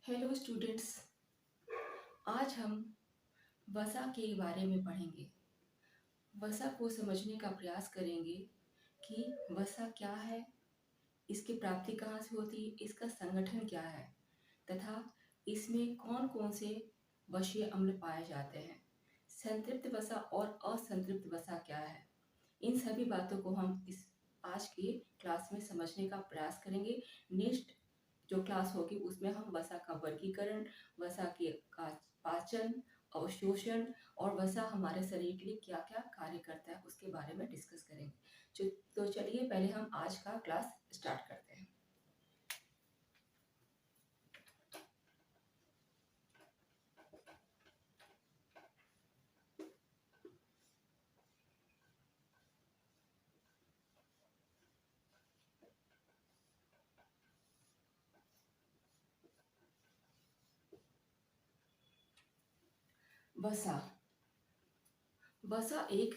Hello students. आज हम वसा के बारे में पढ़ेंगे। वसा को समझने का प्रयास करेंगे कि वसा क्या है, इसकी प्राप्ति कहाँ से होती है, इसका संगठन क्या है तथा इसमें कौन कौन से वशीय अम्ल पाए जाते हैं। संतृप्त वसा और असंतृप्त वसा क्या है, इन सभी बातों को हम इस आज की क्लास में समझने का प्रयास करेंगे। नेक्स्ट जो क्लास होगी उसमें हम वसा का वर्गीकरण, वसा के का पाचन, अवशोषण और वसा हमारे शरीर के लिए क्या क्या कार्य करता है उसके बारे में डिस्कस करेंगे। तो चलिए पहले हम आज का क्लास स्टार्ट करते हैं। वसा वसा एक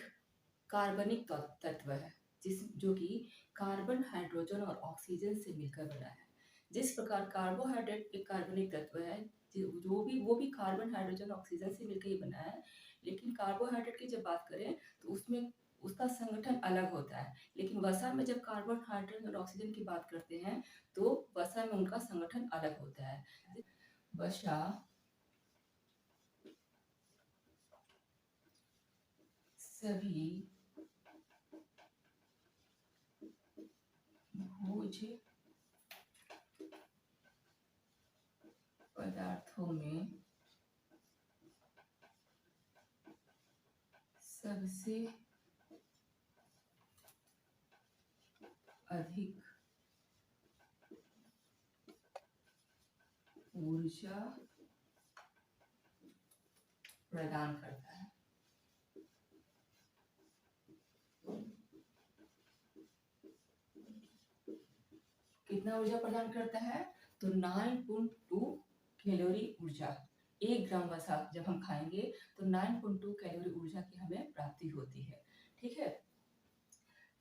कार्बनिक तत्व है जो कि कार्बन, हाइड्रोजन और ऑक्सीजन से मिलकर बना है। जिस प्रकार कार्बोहाइड्रेट एक कार्बनिक तत्व है, वो भी कार्बन, हाइड्रोजन, ऑक्सीजन से मिलकर ही बना है। लेकिन कार्बोहाइड्रेट की जब बात करें तो उसमें उसका संगठन अलग होता है, लेकिन वसा में जब कार्बन, हाइड्रोजन और ऑक्सीजन की बात करते हैं तो वसा में उनका संगठन अलग होता है। वसा सभी भोज पदार्थों में सबसे अधिक ऊर्जा प्रदान करता है। कितना ऊर्जा प्रदान करता है? तो 9.2 कैलोरी ऊर्जा। 1 ग्राम वसा जब हम खाएंगे तो 9.2 कैलोरी ऊर्जा की हमें प्राप्ति होती है। ठीक है,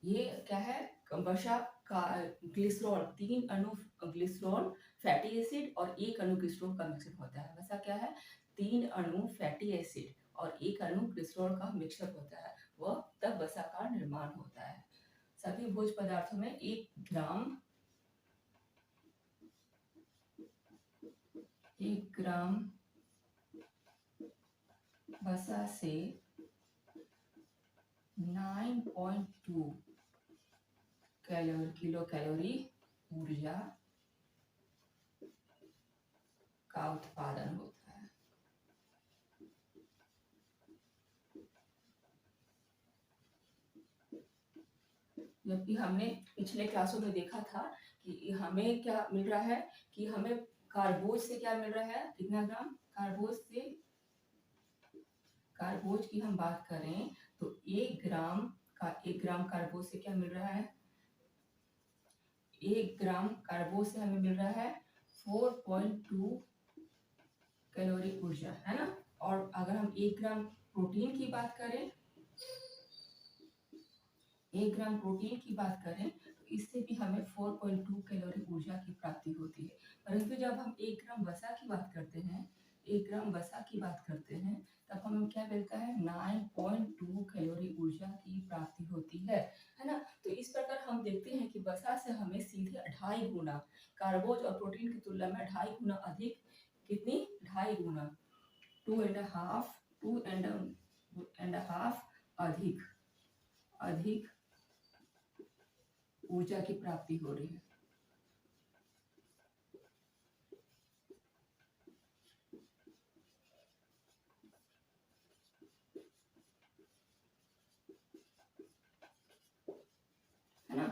ये क्या है? वसा का ग्लिसरॉल, 3 अणु ग्लिसरॉल फैटी एसिड और 1 अणु ग्लिसरॉल का मिश्रण होता है। वसा क्या है? 3 अणु फैटी एसिड और 1 अणु ग्लिसरॉल का मिक्सचर होता है, वह तब वसा का निर्माण होता है। सभी भोज्य पदार्थों में 1 ग्राम वसा से 9.2 किलो कैलोरी ऊर्जा का उत्पादन होता है। जबकि हमने पिछले क्लासों में देखा था कि हमें क्या मिल रहा है, कि हमें कार्बोज से क्या मिल रहा है, कितना ग्राम कार्बोज से, कार्बोज की हम बात करें तो 1 ग्राम कार्बोज से क्या मिल रहा है? 1 ग्राम कार्बोज से हमें मिल रहा है 4.2 कैलोरी ऊर्जा, है ना। और अगर हम 1 ग्राम प्रोटीन की बात करें, 1 ग्राम प्रोटीन की बात करें तो इससे भी हमें 4.2 कैलोरी ऊर्जा की प्राप्ति होती है। परंतु जब हम 1 ग्राम वसा की बात करते हैं, 1 ग्राम वसा की बात करते हैं तब हमें क्या मिलता है? 9.2 कैलोरी ऊर्जा की प्राप्ति होती है ना। तो इस प्रकार हम देखते हैं कि वसा से हमें सीधे 2.5 गुना, कार्बोज और प्रोटीन की तुलना में 2.5 गुना अधिक, कितनी? 2.5 गुना, 2.5 अधिक ऊर्जा की प्राप्ति हो रही है। है ना,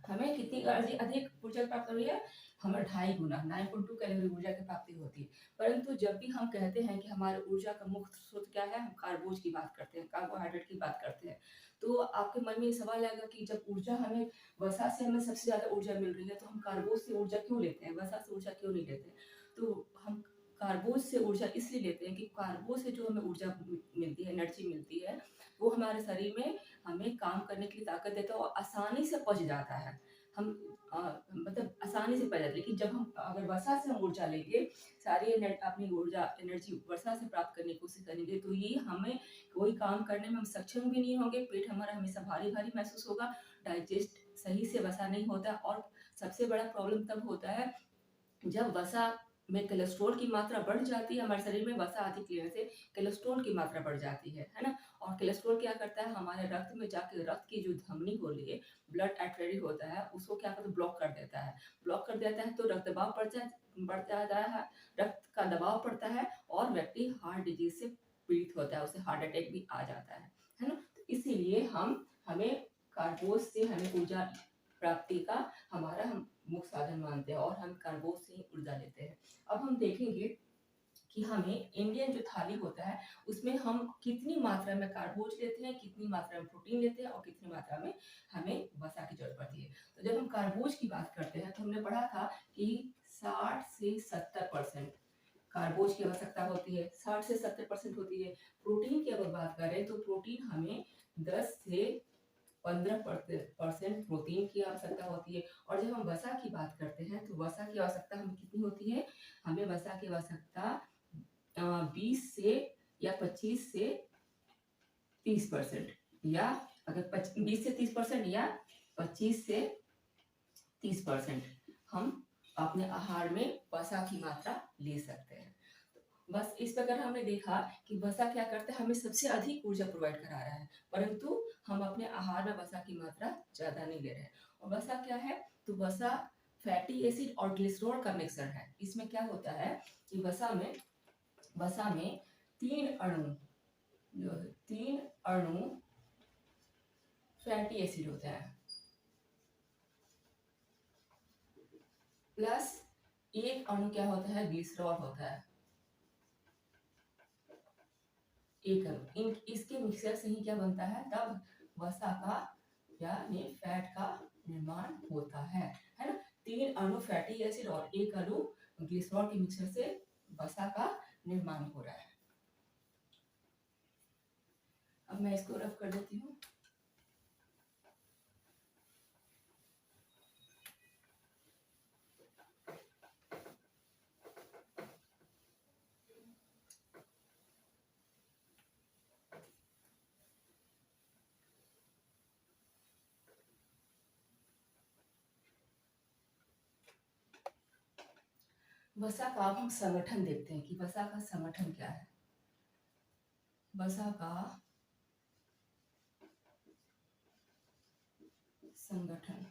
हमें कितनी अधिक ऊर्जा प्राप्त हो रही है? हमें 2.5 गुना, 9.2 कैलोरी ऊर्जा की प्राप्ति होती है। परंतु जब भी हम कहते हैं कि हमारे ऊर्जा का मुख्य स्रोत क्या है, हम कार्बोज की बात करते हैं, कार्बोहाइड्रेट की बात करते हैं, तो आपके मन में ये सवाल आएगा कि जब ऊर्जा हमें वसा से हमें सबसे ज्यादा ऊर्जा मिल रही है तो हम कार्बोज से ऊर्जा क्यों लेते हैं, वसा से ऊर्जा क्यों नहीं लेते? तो हम कार्बोज से ऊर्जा इसलिए लेते हैं कि कार्बोज से जो हमें ऊर्जा मिलती है, एनर्जी मिलती है, वो हमारे शरीर में हमें काम करने के लिए ताकत देता है और आसानी से पच जाता है। हम मतलब आसानी से पाई जाती है। लेकिन जब हम अगर वसा से हम ऊर्जा लेंगे, सारी अपनी ऊर्जा एनर्जी वसा से प्राप्त करने की कोशिश करेंगे, तो ये हमें कोई काम करने में हम सक्षम भी नहीं होंगे, पेट हमारा हमेशा भारी-भारी महसूस होगा, डाइजेस्ट सही से वसा नहीं होता और सबसे बड़ा प्रॉब्लम तब होता है जब वसा में कोलेस्ट्रॉल की मात्रा बढ़ जाती है। हमारे शरीर में वसा अधिक लेने से कोलेस्ट्रॉल की मात्रा बढ़ जाती है ना? और कोलेस्ट्रॉल क्या करता है, हमारे रक्त में जाके रक्त की जो धमनी होती है, ब्लड आर्टरी होता है, उसको क्या करता है, ब्लॉक कर देता है। ब्लॉक कर देता है तो रक्त दबाव बढ़ जाता है, रक्त का दबाव पड़ता है और व्यक्ति हार्ट डिजीज से पीड़ित होता है, उसे हार्ट अटैक भी आ जाता है ना? तो इसीलिए हमें कार्बोज से हमें ऊर्जा प्राप्ति का हम मुख्य साधन मानते हैं और हम कार्बोज से ही ऊर्जा लेते हैं। अब हम देखेंगे कि हमें इंडियन जो थाली होता है, उसमें हम कितनी मात्रा में कार्बोज लेते हैं, कितनी मात्रा में प्रोटीन लेते हैं और कितनी मात्रा में हमें वसा की जरूरत पड़ती है। तो जब हम कार्बोज की बात करते हैं तो हमने पढ़ा था कि 60 से 70% कार्बोज की आवश्यकता होती है, 60 से 70% होती है। प्रोटीन की अगर बात करें तो प्रोटीन हमें 10 से 15% प्रोटीन की आवश्यकता होती है। और जब हम वसा की बात करते हैं तो वसा की आवश्यकता हमें कितनी होती है, हमें वसा की आवश्यकता 20 से या 25 से 30%, या अगर 20 से 30% या 25 से 30% हम अपने आहार में वसा की मात्रा ले सकते हैं। बस इस प्रकार हमने देखा कि वसा क्या करता है, हमें सबसे अधिक ऊर्जा प्रोवाइड करा रहा है, परंतु हम अपने आहार में वसा की मात्रा ज्यादा नहीं ले रहे हैं। और वसा क्या है, तो वसा फैटी एसिड और ग्लिसरॉल का मिक्सर है। इसमें क्या होता है कि वसा में तीन अणु तीन अणु फैटी एसिड होता है, प्लस एक अणु क्या होता है, ग्लिसरॉल होता है। एक अणु इसके मिक्सर से ही क्या बनता है, तब वसा का यानी फैट का निर्माण होता है ना? तीन अणु फैटी एसिड और एक अणु ग्लिसरॉल के मिक्सर से वसा का निर्माण हो रहा है। अब मैं इसको रफ कर देती हूँ। वसा का अब हम संगठन देखते हैं कि वसा का संगठन क्या है। वसा का संगठन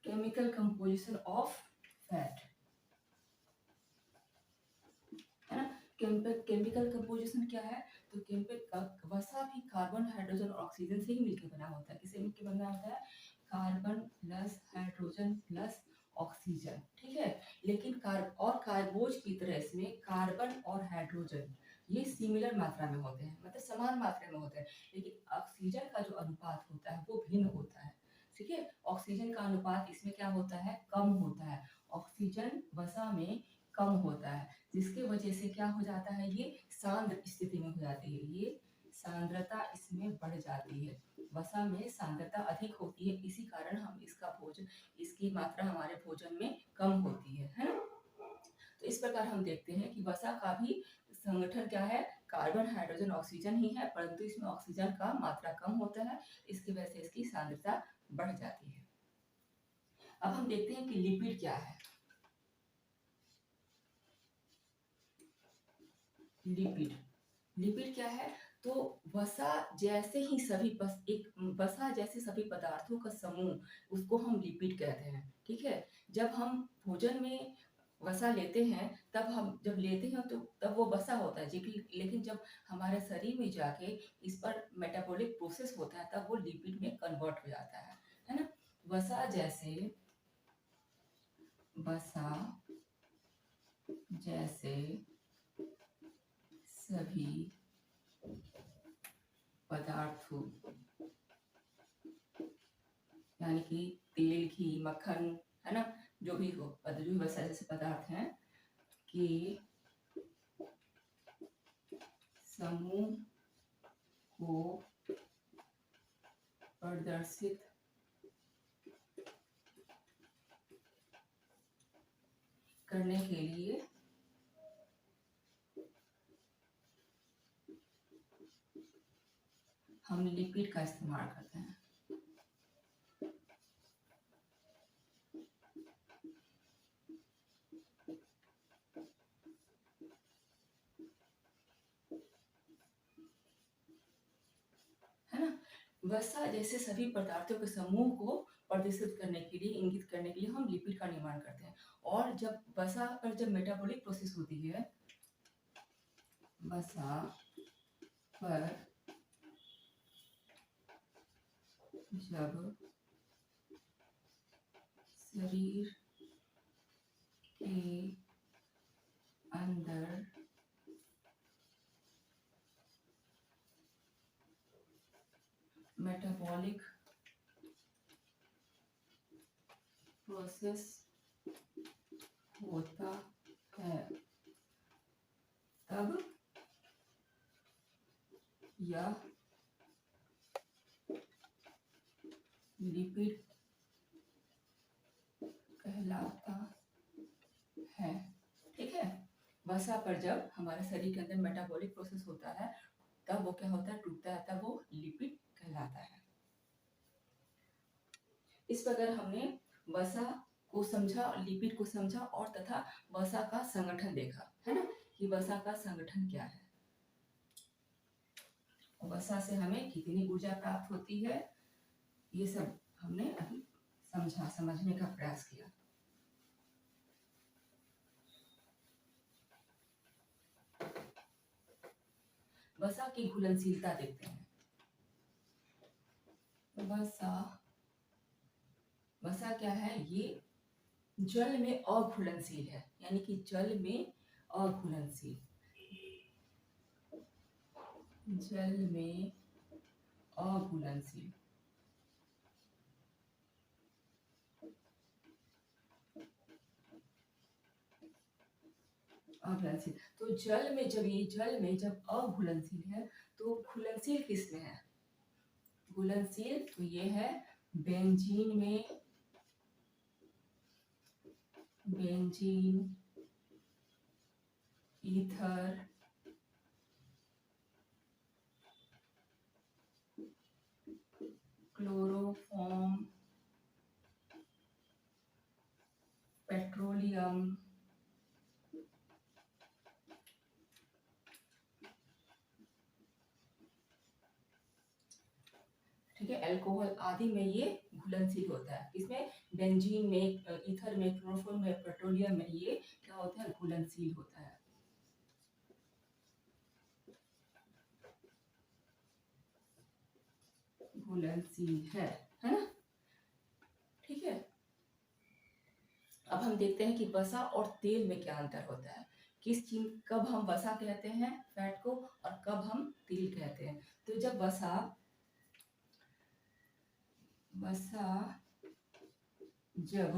केमिकल कंपोजिशन ऑफ फैट, है ना? केमिकल कंपोजिशन क्या है, तो वसा भी कार्बन, हाइड्रोजन और ऑक्सीजन से ही मिलकर बना होता है। किससे मिलकर बना होता है, carbon plus hydrogen plus oxygen, ठीक है। लेकिन कार्बोज की तरह इसमें कार्बन और हाइड्रोजन ये सिमिलर मात्रा में होते हैं, मतलब समान मात्रा में होते हैं, लेकिन ऑक्सीजन का जो अनुपात होता है वो भिन्न होता है, ठीक है। ऑक्सीजन का अनुपात इसमें क्या होता है, कम होता है। ऑक्सीजन वसा में कम होता है, जिसके वजह से क्या हो जाता है, ये सांद्र स्थिति में हो जाती है, ये सांद्रता इसमें बढ़ जाती है। वसा में सांद्रता अधिक होती है, इसी कारण हम इसकी मात्रा हमारे भोजन में कम होती है ना? तो इस प्रकार हम देखते हैं कि वसा का भी संगठन क्या है, कार्बन हाइड्रोजन ऑक्सीजन ही है, परंतु इसमें ऑक्सीजन का मात्रा कम होता है, इसकी वजह से इसकी सांद्रता बढ़ जाती है। अब हम देखते हैं कि लिपिड क्या है। लिपिड क्या है, तो वसा जैसे सभी पदार्थों का समूह उसको हम लिपिड कहते हैं, ठीक है। जब हम भोजन में वसा लेते हैं, जब लेते हैं तो तब वो वसा होता है, लेकिन जब हमारे शरीर में जाके इस पर मेटाबॉलिक प्रोसेस होता है तब वो लिपिड में कन्वर्ट हो जाता है ना? वसा जैसे सभी पदार्थों, यानी कि तेल, घी, मक्खन, है ना, जो भी हो, जो भी वसा जैसे पदार्थ हैं कि समूह को प्रदर्शित करने के लिए हम लिपिड का इस्तेमाल करते हैं। है ना? वसा जैसे सभी पदार्थों के समूह को प्रदर्शित करने के लिए, इंगित करने के लिए हम लिपिड का निर्माण करते हैं। और जब वसा पर जब मेटाबॉलिक प्रोसेस होती है, वसा पर जब शरीर के अंदर मेटाबॉलिक प्रोसेस होता है, तब यह लिपिड कहलाता है। ठीक है? वसा पर जब हमारे शरीर के अंदर मेटाबॉलिक प्रोसेस होता है, तब वो क्या होता है, टूटता है, तब वो लिपिड कहलाता है। इस प्रकार हमने वसा को समझा, लिपिड को समझा और तथा वसा का संगठन देखा, है ना, कि वसा का संगठन क्या है, वसा से हमें कितनी ऊर्जा प्राप्त होती है, ये सब हमने अभी समझा, समझने का प्रयास किया। वसा की घुलनशीलता देखते हैं। वसा क्या है, ये जल में अघुलनशील है, यानी कि जल में अघुलनशील, जल में अघुलनशील। अघुलनशील, तो जल में जब अघुलनशील है, तो घुलनशील किसमें है? घुलनशील तो ये है बेंजीन में, बेंजीन, ईथर, क्लोरोफॉर्म, पेट्रोलियम, ठीक है, अल्कोहल आदि में ये घुलनशील होता है। इसमें बेंजीन में, ईथर में, क्लोरोफॉर्म में, पेट्रोलियम में ये क्या होता है, घुलनशील होता है। घुलनशील है ना? ठीक है। अब हम देखते हैं कि वसा और तेल में क्या अंतर होता है, किस चीज, कब हम वसा कहते हैं फैट को और कब हम तेल कहते हैं। तो जब वसा जब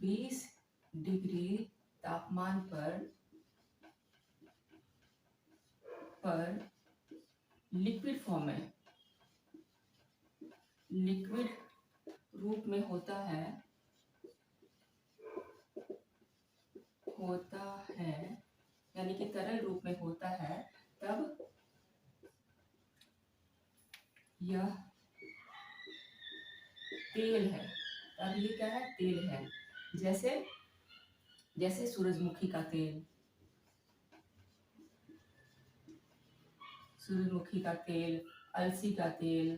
20 डिग्री तापमान पर लिक्विड फॉर्म में, लिक्विड रूप में होता है, यानी कि तरल रूप में होता है, तब यह तेल है। तब ये क्या है, तेल है। जैसे सूरजमुखी का तेल, अलसी का तेल,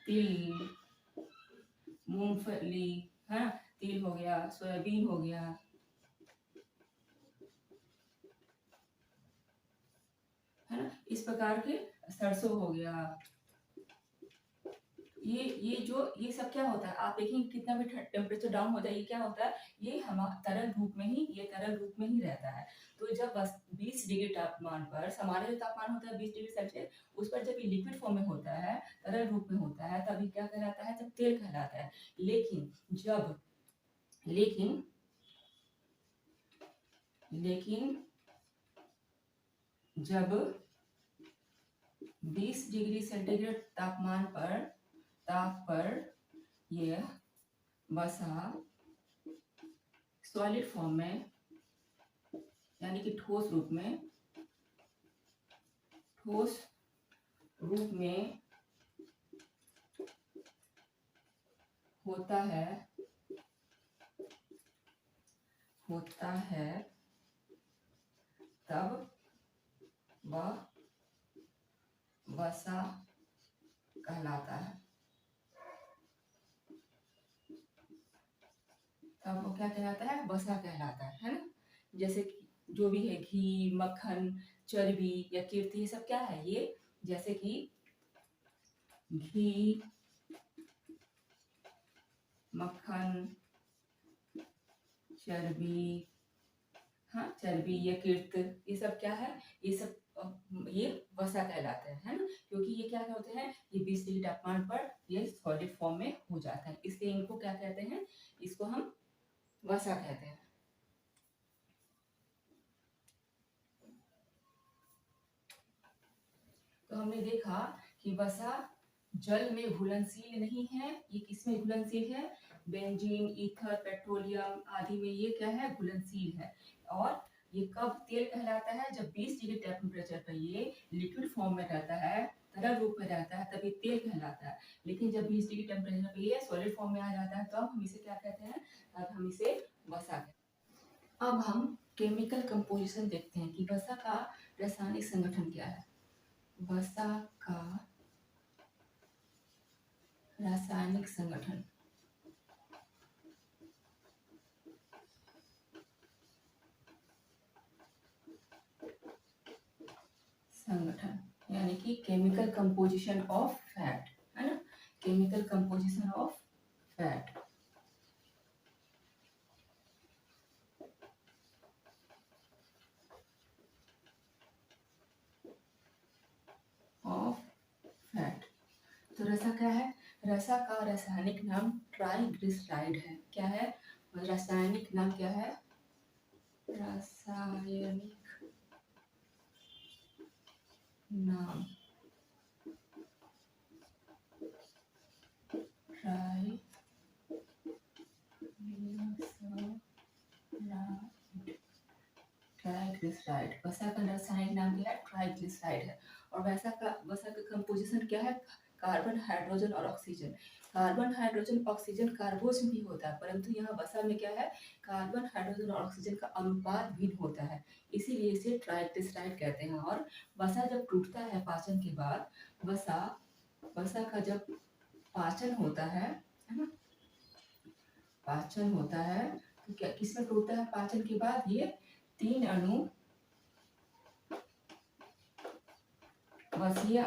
तिल, मूंगफली, है, तिल हो गया, सोयाबीन हो गया, है ना, इस प्रकार के, सरसों हो गया, ये सब क्या होता है, आप देखेंगे कितना भी टेम्परेचर डाउन होता है, ये क्या होता है, ये तरल रूप में ही रहता है। तो जब बस 20 डिग्री तापमान पर, सामान्य जो तापमान होता है 20 डिग्री सेल्सियस, उस पर जब ये लिक्विड फॉर्म में होता है, तरल रूप में होता है, तब ये क्या कहलाता है, जब तेल कहलाता है। लेकिन जब लेकिन लेकिन जब 20 डिग्री सेंटीग्रेड ताप पर यह वसा सॉलिड फॉर्म में, यानी कि ठोस रूप में होता है तब वह वसा कहलाता है। तब वो क्या कहलाता है, वसा कहलाता है ना। जैसे कि जो भी है घी, मक्खन, चर्बी या कीर्ति, ये सब क्या है, ये जैसे कि घी, मक्खन, चर्बी, हाँ चर्बी या कीर्त, ये सब क्या है, ये सब ये वसा कहलाते हैं, है ना। क्योंकि ये क्या होते हैं, ये 20 डिग्री तापमान पर ये सॉलिड फॉर्म में हो जाता है, इसलिए इनको क्या कहते हैं, इसको हम वसा कहते हैं। तो हमने देखा कि वसा जल में घुलनशील नहीं है, ये किसमें घुलनशील है, बेंजीन, ईथर, पेट्रोलियम आदि में ये क्या है, घुलनशील है। और ये कब तेल कहलाता है, जब 20 डिग्री टेम्परेचर पर ये लिक्विड फॉर्म में रहता है, तरल रूप में रहता है, तब ये तेल कहलाता है। लेकिन जब 20 डिग्री टेम्परेचर पर ये सॉलिड फॉर्म में आ जाता है, तो अब हम इसे क्या कहते हैं, तब हम इसे वसा कहते हैं। अब हम केमिकल कंपोजिशन देखते हैं कि वसा का रासायनिक संगठन क्या है। वसा का रासायनिक संगठन यानी कि केमिकल कंपोजिशन ऑफ फैट, है ना, chemical composition of fat. Of fat. तो रसा क्या है, रसा का रासायनिक नाम ट्राइग्लिसराइड है। क्या है, रासायनिक नाम क्या है, रासायनिक नाम ट्राइग्लिसराइड। वसा का रासायनिक नाम क्या है, ट्राइग्लिसराइड है। और वसा का कंपोजिशन क्या है, कार्बन, हाइड्रोजन और ऑक्सीजन। कार्बन, हाइड्रोजन, ऑक्सीजन कार्बोज में भी होता है, परंतु यहाँ वसा में क्या है, कार्बन, हाइड्रोजन और ऑक्सीजन का अनुपात भिन्न होता है, इसीलिए इसे ट्राइग्लिसराइड कहते हैं। और वसा जब टूटता है पाचन के बाद, वसा का जब पाचन होता है ना, पाचन होता है, तो क्या किसमें टूटता है पाचन के बाद, ये 3 अणु वसीय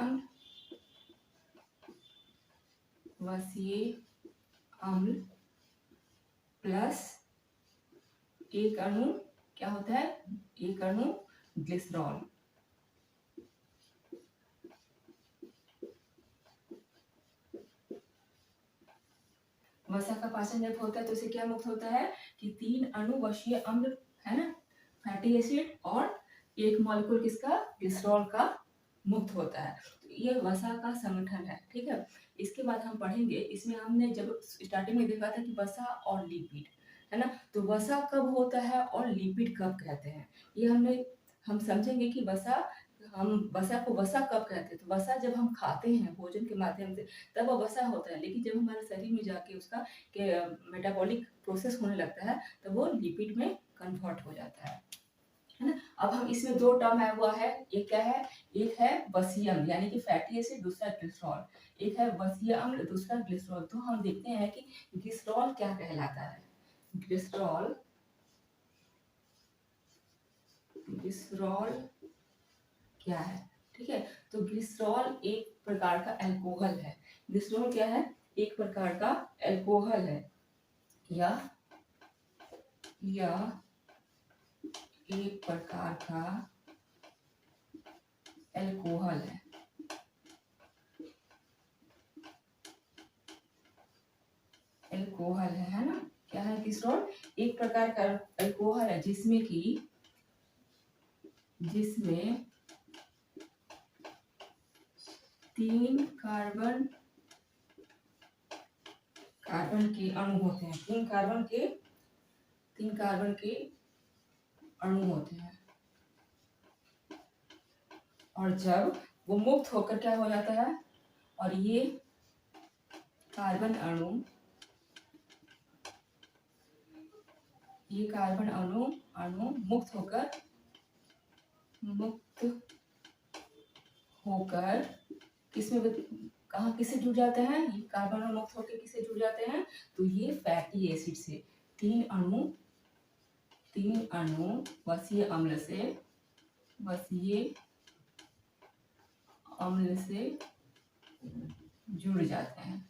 अम्ल प्लस एक अणु क्या होता है, एक अणु ग्लिसरॉल। वसा का पाचन जब होता है तो इसे क्या मुक्त होता है कि 3 अणु वसीय अम्ल, है ना, फैटी एसिड, और एक मॉलिक्यूल किसका, ग्लिसरॉल का मुक्त होता है। तो ये वसा का संगठन है, ठीक है। इसके बाद हम पढ़ेंगे, इसमें हमने जब स्टार्टिंग में देखा था कि वसा और लिपिड, है ना, तो वसा कब होता है और लिपिड कब कहते हैं, ये हम समझेंगे कि हम वसा को वसा कब कहते हैं। तो वसा जब हम खाते हैं भोजन के माध्यम से, तब वो वसा होता है, लेकिन जब हमारे शरीर में जाके उसका मेटाबॉलिक प्रोसेस होने लगता है, तो वो लिपिड में कन्वर्ट हो जाता है ना। अब हम इसमें 2 टर्म है हुआ है, एक क्या है, एक है वसीय अम्ल यानी कि फैटी एसिड, दूसरा ग्लिसरॉल। एक है वसीय अम्ल, दूसरा ग्लिसरॉल। तो हम देखते हैं कि ग्लिसरॉल क्या कहलाता है। ग्लिसरॉल क्या है, ठीक है। तो ग्लिसरॉल एक प्रकार का अल्कोहल है, ग्लिसरॉल क्या है? एक प्रकार का अल्कोहल है, या एक प्रकार का अल्कोहल है। अल्कोहल है ना? क्या है ग्लिसरॉल? एक प्रकार का अल्कोहल है जिसमें 3 कार्बन के अणु होते हैं। 3 कार्बन के अणु होते हैं, और जब वो मुक्त होकर क्या हो जाता है, और ये कार्बन अणु मुक्त होकर किससे जुड़ जाते हैं? ये कार्बन अणु मुक्त होकर किससे जुड़ जाते हैं? तो ये फैटी एसिड से, तीन अणु वसीय अम्ल से जुड़ जाते हैं।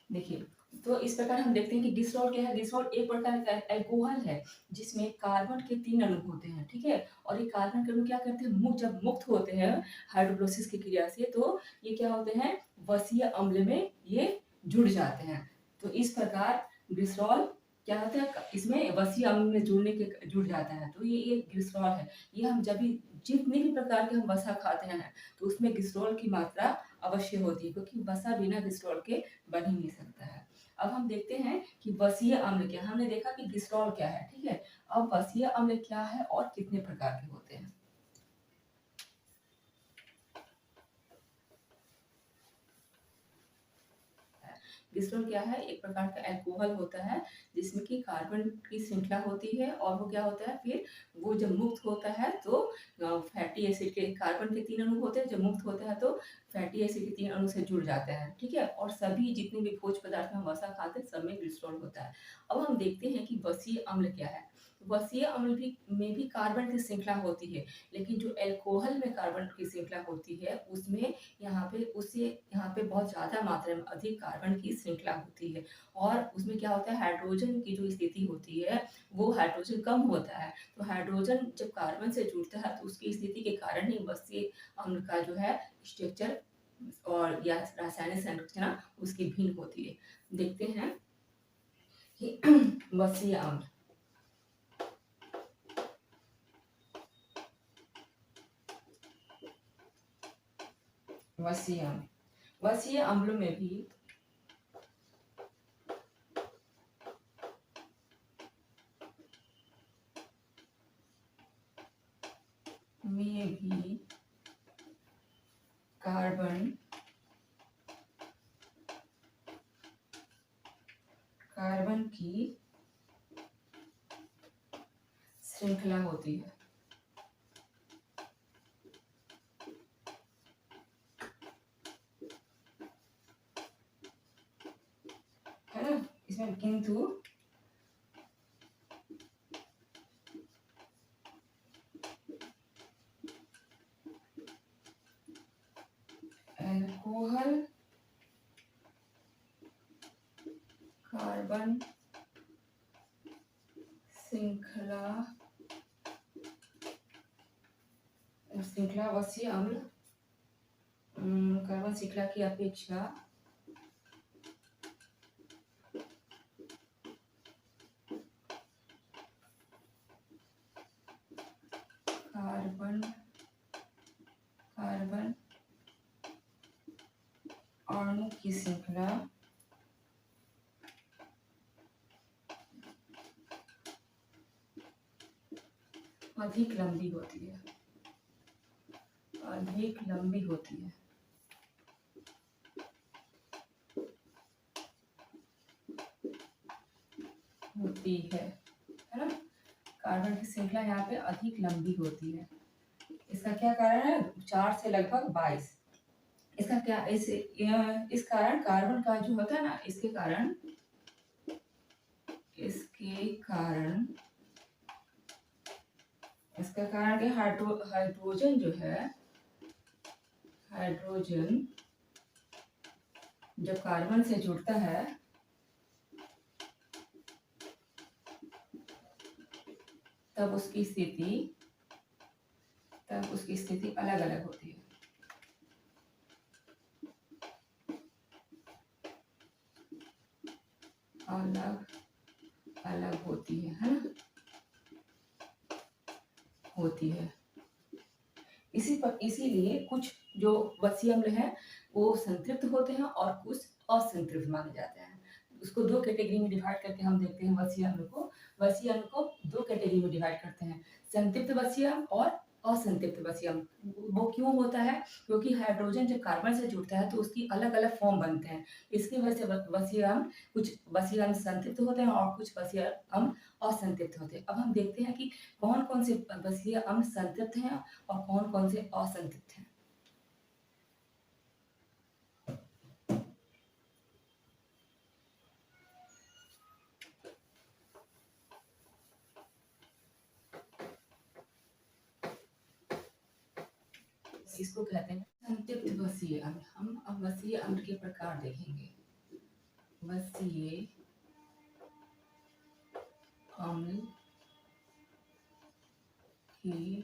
देखिए, तो इस प्रकार हम देखते हैं कि ग्लिसरॉल क्या है। ग्लिसरॉल एक प्रकार का अल्कोहल है जिसमें कार्बन के 3 अणु होते हैं, ठीक है। और ये कार्बन के अणु क्या करते हैं, जब मुक्त होते हैं हाइड्रोलाइसिस की क्रिया से, तो ये क्या होते हैं, वसीय अम्ल में ये जुड़ जाते हैं। तो इस प्रकार ग्लिसरॉल क्या होता है, इसमें वसीय अम्ल में जुड़ जाता है। तो ये ग्लिसरॉल है। ये हम जब भी जितने भी प्रकार के हम वसा खाते हैं तो उसमें ग्लिसरॉल की मात्रा अवश्य होती है, क्योंकि वसा बिना ग्लिसरॉल के बन ही नहीं सकता है। अब हम देखते हैं कि वसीय अम्ल क्या है। हमने देखा कि ग्लिसरॉल क्या है, ठीक है। अब वसीय अम्ल क्या है और कितने प्रकार के होते हैं। ग्लिसरॉल क्या है, एक प्रकार का अल्कोहल होता है जिसमें कि कार्बन की श्रृंखला होती है, और वो क्या होता है, फिर वो जब मुक्त होता है तो फैटी एसिड के, कार्बन के 3 अणु होते हैं, जब मुक्त होता है तो फैटी एसिड के 3 अणु से जुड़ जाते हैं, ठीक है। और सभी जितने भी भोज्य पदार्थ में हम वसा खाते हैं सब में ग्लिसरॉल होता है। अब हम देखते हैं कि वसीय अम्ल क्या है। वसीय अम्ल में भी कार्बन की श्रृंखला होती है, लेकिन जो अल्कोहल में कार्बन की श्रृंखला होती है उसमें यहाँ पे बहुत ज़्यादा मात्रा में अधिक कार्बन की श्रृंखला होती है, और उसमें क्या होता है, हाइड्रोजन की जो स्थिति होती है वो हाइड्रोजन कम होता है। तो हाइड्रोजन जब कार्बन से जुड़ता है तो उसकी स्थिति के कारण ही वसीय अम्ल का जो है स्ट्रक्चर और या रासायनिक संरचना उसकी भिन्न होती है। देखते हैं कि वसीय अम्ल, वसीय अम्ल में भी कार्बन की श्रृंखला होती है ना, इसमें किंतु अल्कोहल कार्बन श्रृंखला वसीय अम्ल कार्बन श्रृंखला की अपेक्षा कार्बन अणु की श्रृंखला अधिक लंबी होती है, है ना। कार्बन की श्रृंखला यहाँ पे अधिक लंबी होती है। इसका क्या कारण है, 4 से लगभग 22। इसका क्या इस कारण कार्बन का जो होता है ना, इसके कारण इसका कारण कि हाइड्रोजन जो है, हाइड्रोजन जब कार्बन से जुड़ता है तब उसकी स्थिति अलग अलग होती है। अलग अलग होती है ना, होती है। इसीलिए कुछ जो वसीय अम्ल है वो संतृप्त होते हैं और कुछ असंतृप्त माने जाते हैं। उसको दो कैटेगरी में डिवाइड करके हम देखते हैं वसीय अम्ल को। वसीय अम्ल को दो कैटेगरी में डिवाइड करते हैं, संतृप्त वसीय अम्ल और असंतृप्त वसीय अम्ल। वो क्यों होता है? क्योंकि हाइड्रोजन जब कार्बन से जुड़ता है तो उसकी अलग अलग फॉर्म बनते हैं। इसकी वजह से वसीय अम्ल, कुछ वसीय अम्ल संतृप्त होते हैं और कुछ वसीय अम्ल असंतृप्त होते हैं। अब हम देखते हैं कि कौन कौन से वसीय अम्ल संतृप्त हैं और कौन कौन से असंतृप्त हैं। इसको कहते हैं संतृप्त वसीय अम्ल। हम अब वसीय अम्ल के प्रकार देखेंगे। वसीय अम्ल के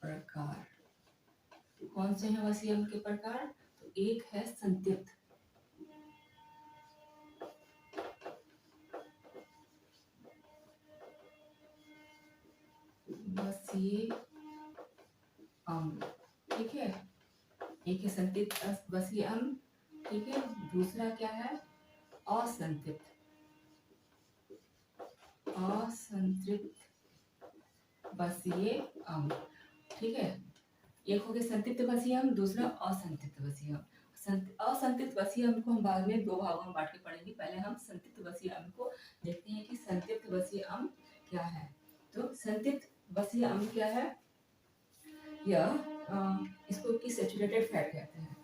प्रकार कौन से हैं? वसीय अम्ल के प्रकार तो एक है संतृप्त वसीय अम्ल, ठीक है। एक है संतृप्त वसीय अम्ल, ठीक है। दूसरा क्या है? असंतृप्त वसीय अम्ल, ठीक है। एक हो गया संतृप्त वसीय अम्ल, दूसरा असंतृप्त वसीय अम्ल। असंतृप्त वसीय अम्ल को हम बाद में दो भागों में बांट के पढ़ेंगे। पहले हम संतृप्त वसीय अम्ल को देखते हैं कि संतृप्त वसीय अम्ल क्या है। तो संतृप्त वसीय अम्ल क्या है? यह इसको की सैचुरेटेड फैट कहते हैं।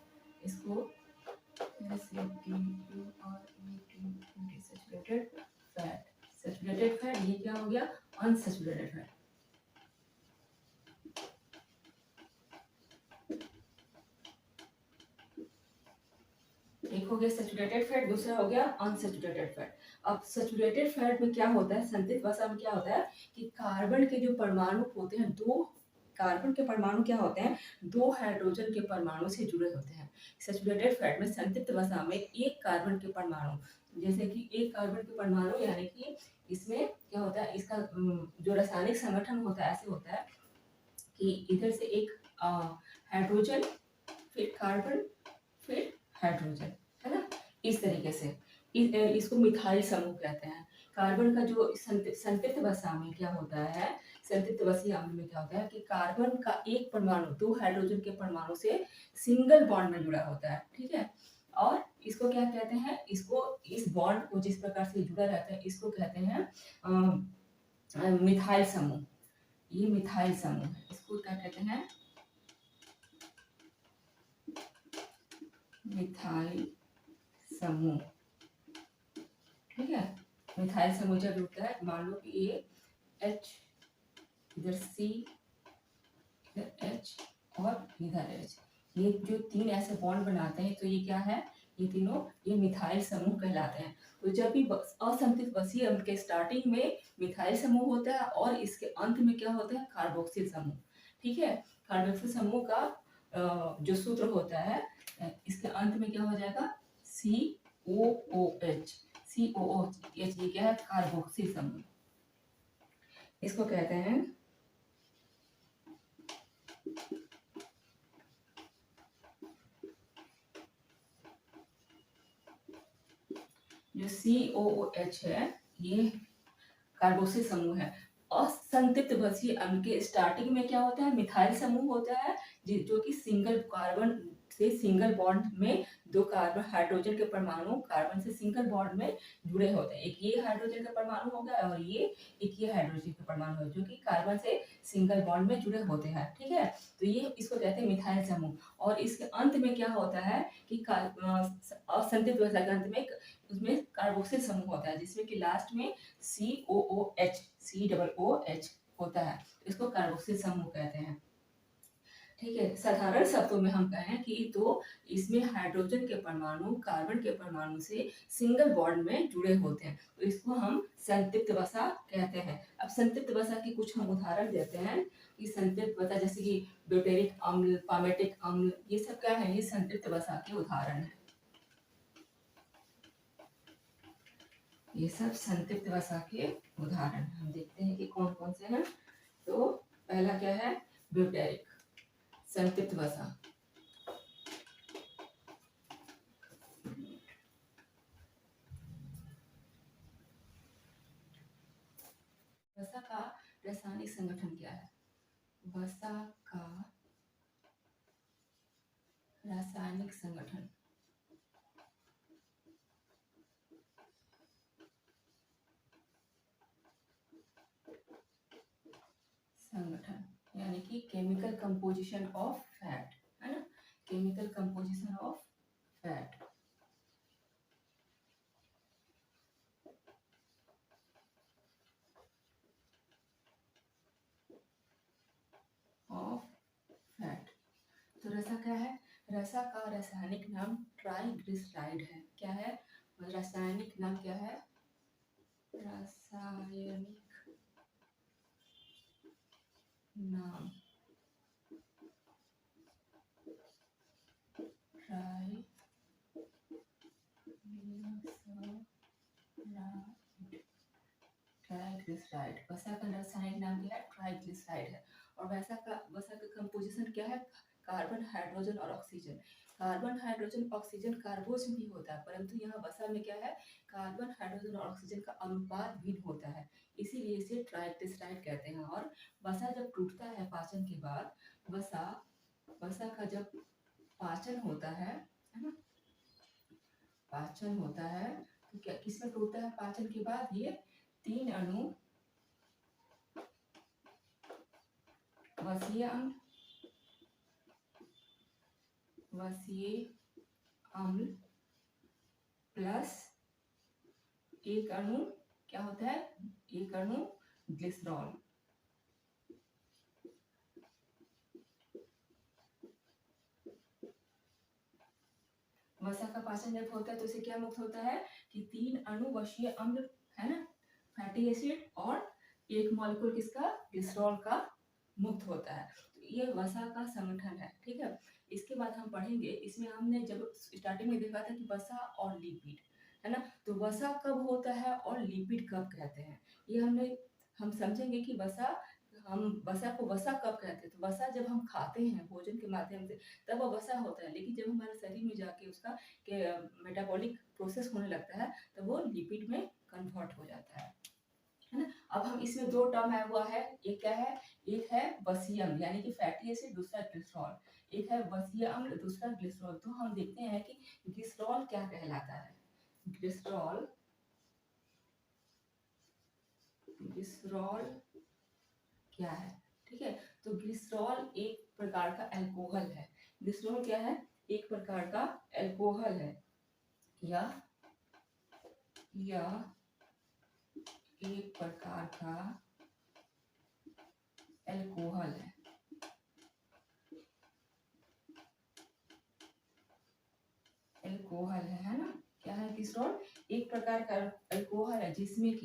इसको सैचुरेटेड फैट, सैचुरेटेड फैट, ये क्या हो गया? Unsaturated fat. एक हो गया सैचुरेटेड फैट, दूसरा हो गया अनसैचुरेटेड फैट। अब सैचुरेटेड फैट में क्या होता है? संतृप्त वसा में क्या होता है कि कार्बन के जो परमाणु होते हैं, दो कार्बन के परमाणु क्या होते हैं? दो हाइड्रोजन के परमाणु से जुड़े होते हैं। सैचुरेटेड फैट में, संतृप्त वसा में एक कार्बन के परमाणु, जैसे कि एक कार्बन के परमाणु, यानी कि इसमें क्या होता है? इसका जो रासायनिक संगठन होता है ऐसे होता है कि इधर से एक हाइड्रोजन, फिर कार्बन, फिर हाइड्रोजन, है ना। इस तरीके से इसको मिथाइल समूह कहते हैं। कार्बन का जो संतृप्त वसा में क्या होता है? संतृप्त वसीय अम्ल में क्या होता है कि कार्बन का एक परमाणु दो हाइड्रोजन के परमाणु से सिंगल बॉन्ड में जुड़ा होता है, ठीक है। और इसको क्या कहते हैं? इसको, इस बॉन्ड को जिस प्रकार से जुड़ा रहता है इसको कहते हैं मिथाइल समूह। ये मिथाइल समूह है, इसको क्या कहते हैं? मिथाइल समूह, ठीक है। मिथाइल समूह जब जुड़ता है, मान लो कि ये H, इधर C, इधर H और इधर H, ये जो तीन ऐसे बॉन्ड बनाते हैं तो ये क्या है? ये तीनों, ये मिथाइल समूह कहलाते हैं। तो जब भी असंतृप्त वसीय अम्ल के स्टार्टिंग में मिथाइल समूह होता है और इसके अंत में क्या होता है? कार्बोक्सिल समूह, ठीक है। कार्बोक्सिल समूह का जो सूत्र होता है, इसके अंत में क्या हो जाएगा? COOH। COOH, ये क्या है? कार्बोक्सिल समूह, इसको कहते हैं जो COOH है, ये कार्बोक्सिल समूह है। असंतृप्त वसीय अम्ल के स्टार्टिंग में क्या होता है? मिथाइल समूह होता है, जो कि सिंगल कार्बन से सिंगल बॉन्ड में दो कार्बन हाइड्रोजन के परमाणु कार्बन से सिंगल बॉन्ड में जुड़े होते हैं। एक ये हाइड्रोजन का परमाणु होगा और एक ये हाइड्रोजन का परमाणु होगा, जो कि कार्बन से सिंगल बॉन्ड में जुड़े होते हैं, ठीक है। तो ये इसको कहते हैं मिथाइल समूह। और इसके अंत में क्या होता है कि असंतृप्त वसा के अंत में उसमें कार्बोक्सिल समूह होता है, जिसमें कि लास्ट में COOH, COOH होता है, इसको कार्बोक्सिल समूह कहते हैं। ठीक है, साधारण शब्दों में हम कहें कि तो इसमें हाइड्रोजन के परमाणु कार्बन के परमाणु से सिंगल बॉन्ड में जुड़े होते हैं, तो इसको हम संतृप्त वसा कहते हैं। अब संतृप्त वसा की कुछ हम उदाहरण देते हैं कि संतृप्त वसा जैसे कि ब्यूटेरिक अम्ल, पामेटिक अम्ल, ये सब क्या है, ये संतृप्त वसा के उदाहरण है। ये सब संतृप्त वसा के उदाहरण हम देखते हैं कि कौन कौन से हैं। तो पहला क्या है, ब्यूटेरिक संतृप्त वसा। वसा का रासायनिक संगठन क्या है? वसा का रासायनिक संगठन यानी कि केमिकल कंपोजिशन ऑफ फैट, है ना, chemical composition of fat. Of fat. तो रसा क्या है? रसा का रासायनिक नाम ट्राइग्लिसराइड है। क्या है? रासायनिक नाम क्या है? रासायनिक नाम ट्राइग्लिसराइड। वसा का रासायनिक नाम क्या है? ट्राइग्लिसराइड है। और वसा का कंपोजिशन क्या है? कार्बन, हाइड्रोजन और ऑक्सीजन। कार्बन, हाइड्रोजन, ऑक्सीजन कार्बोज में भी होता है, परंतु यहाँ वसा में क्या है, कार्बन, हाइड्रोजन और ऑक्सीजन का अनुपात भिन्न होता है, इसीलिए इसे ट्राइग्लिसराइड कहते हैं। और वसा जब टूटता है पाचन के बाद, वसा का जब पाचन होता है ना, पाचन होता है तो क्या किसमें टूटता है पाचन के बाद? ये तीन अणु वसीय अम्ल प्लस एक अणु क्या होता है, एक अणु ग्लिसरॉल। वसा का पाचन जब होता है तो इसे क्या मुक्त होता है कि तीन अणु वसीय अम्ल, है ना, फैटी एसिड, और एक मॉलिक्यूल किसका, ग्लिसरॉल का मुक्त होता है। तो ये वसा का संगठन है। ठीक है, इसके बाद हम पढ़ेंगे, इसमें हमने जब स्टार्टिंग में देखा था कि वसा और लिपिड, है ना, तो वसा कब होता है और लिपिड कब कहते हैं, ये हम समझेंगे कि हम वसा को वसा कब कहते हैं। तो वसा जब हम खाते हैं भोजन के माध्यम से तब वह वसा होता है, लेकिन जब हमारे शरीर में जाके उसका मेटाबॉलिक प्रोसेस होने लगता है तो वो लिपिड में कन्वर्ट हो जाता है ना। अब हम इसमें दो टर्म आया हुआ है, एक क्या है, एक है वसीय अम्ल यानी कि फैटी एसिड, दूसरा ग्लिसरॉल। एक है वसीय अम्ल, दूसरा ग्लिसरॉल। तो हम देखते हैं कि ग्लिसरॉल क्या कहलाता है। ग्लिसरॉल क्या है? ठीक है, तो ग्लिसरॉल एक प्रकार का अल्कोहल है। ग्लिसरॉल क्या है? एक प्रकार का अल्कोहल है, या एक प्रकार का अल्कोहल है। अल्कोहल है ना, क्या है ग्लिसरॉल? एक प्रकार का अल्कोहल है जिसमें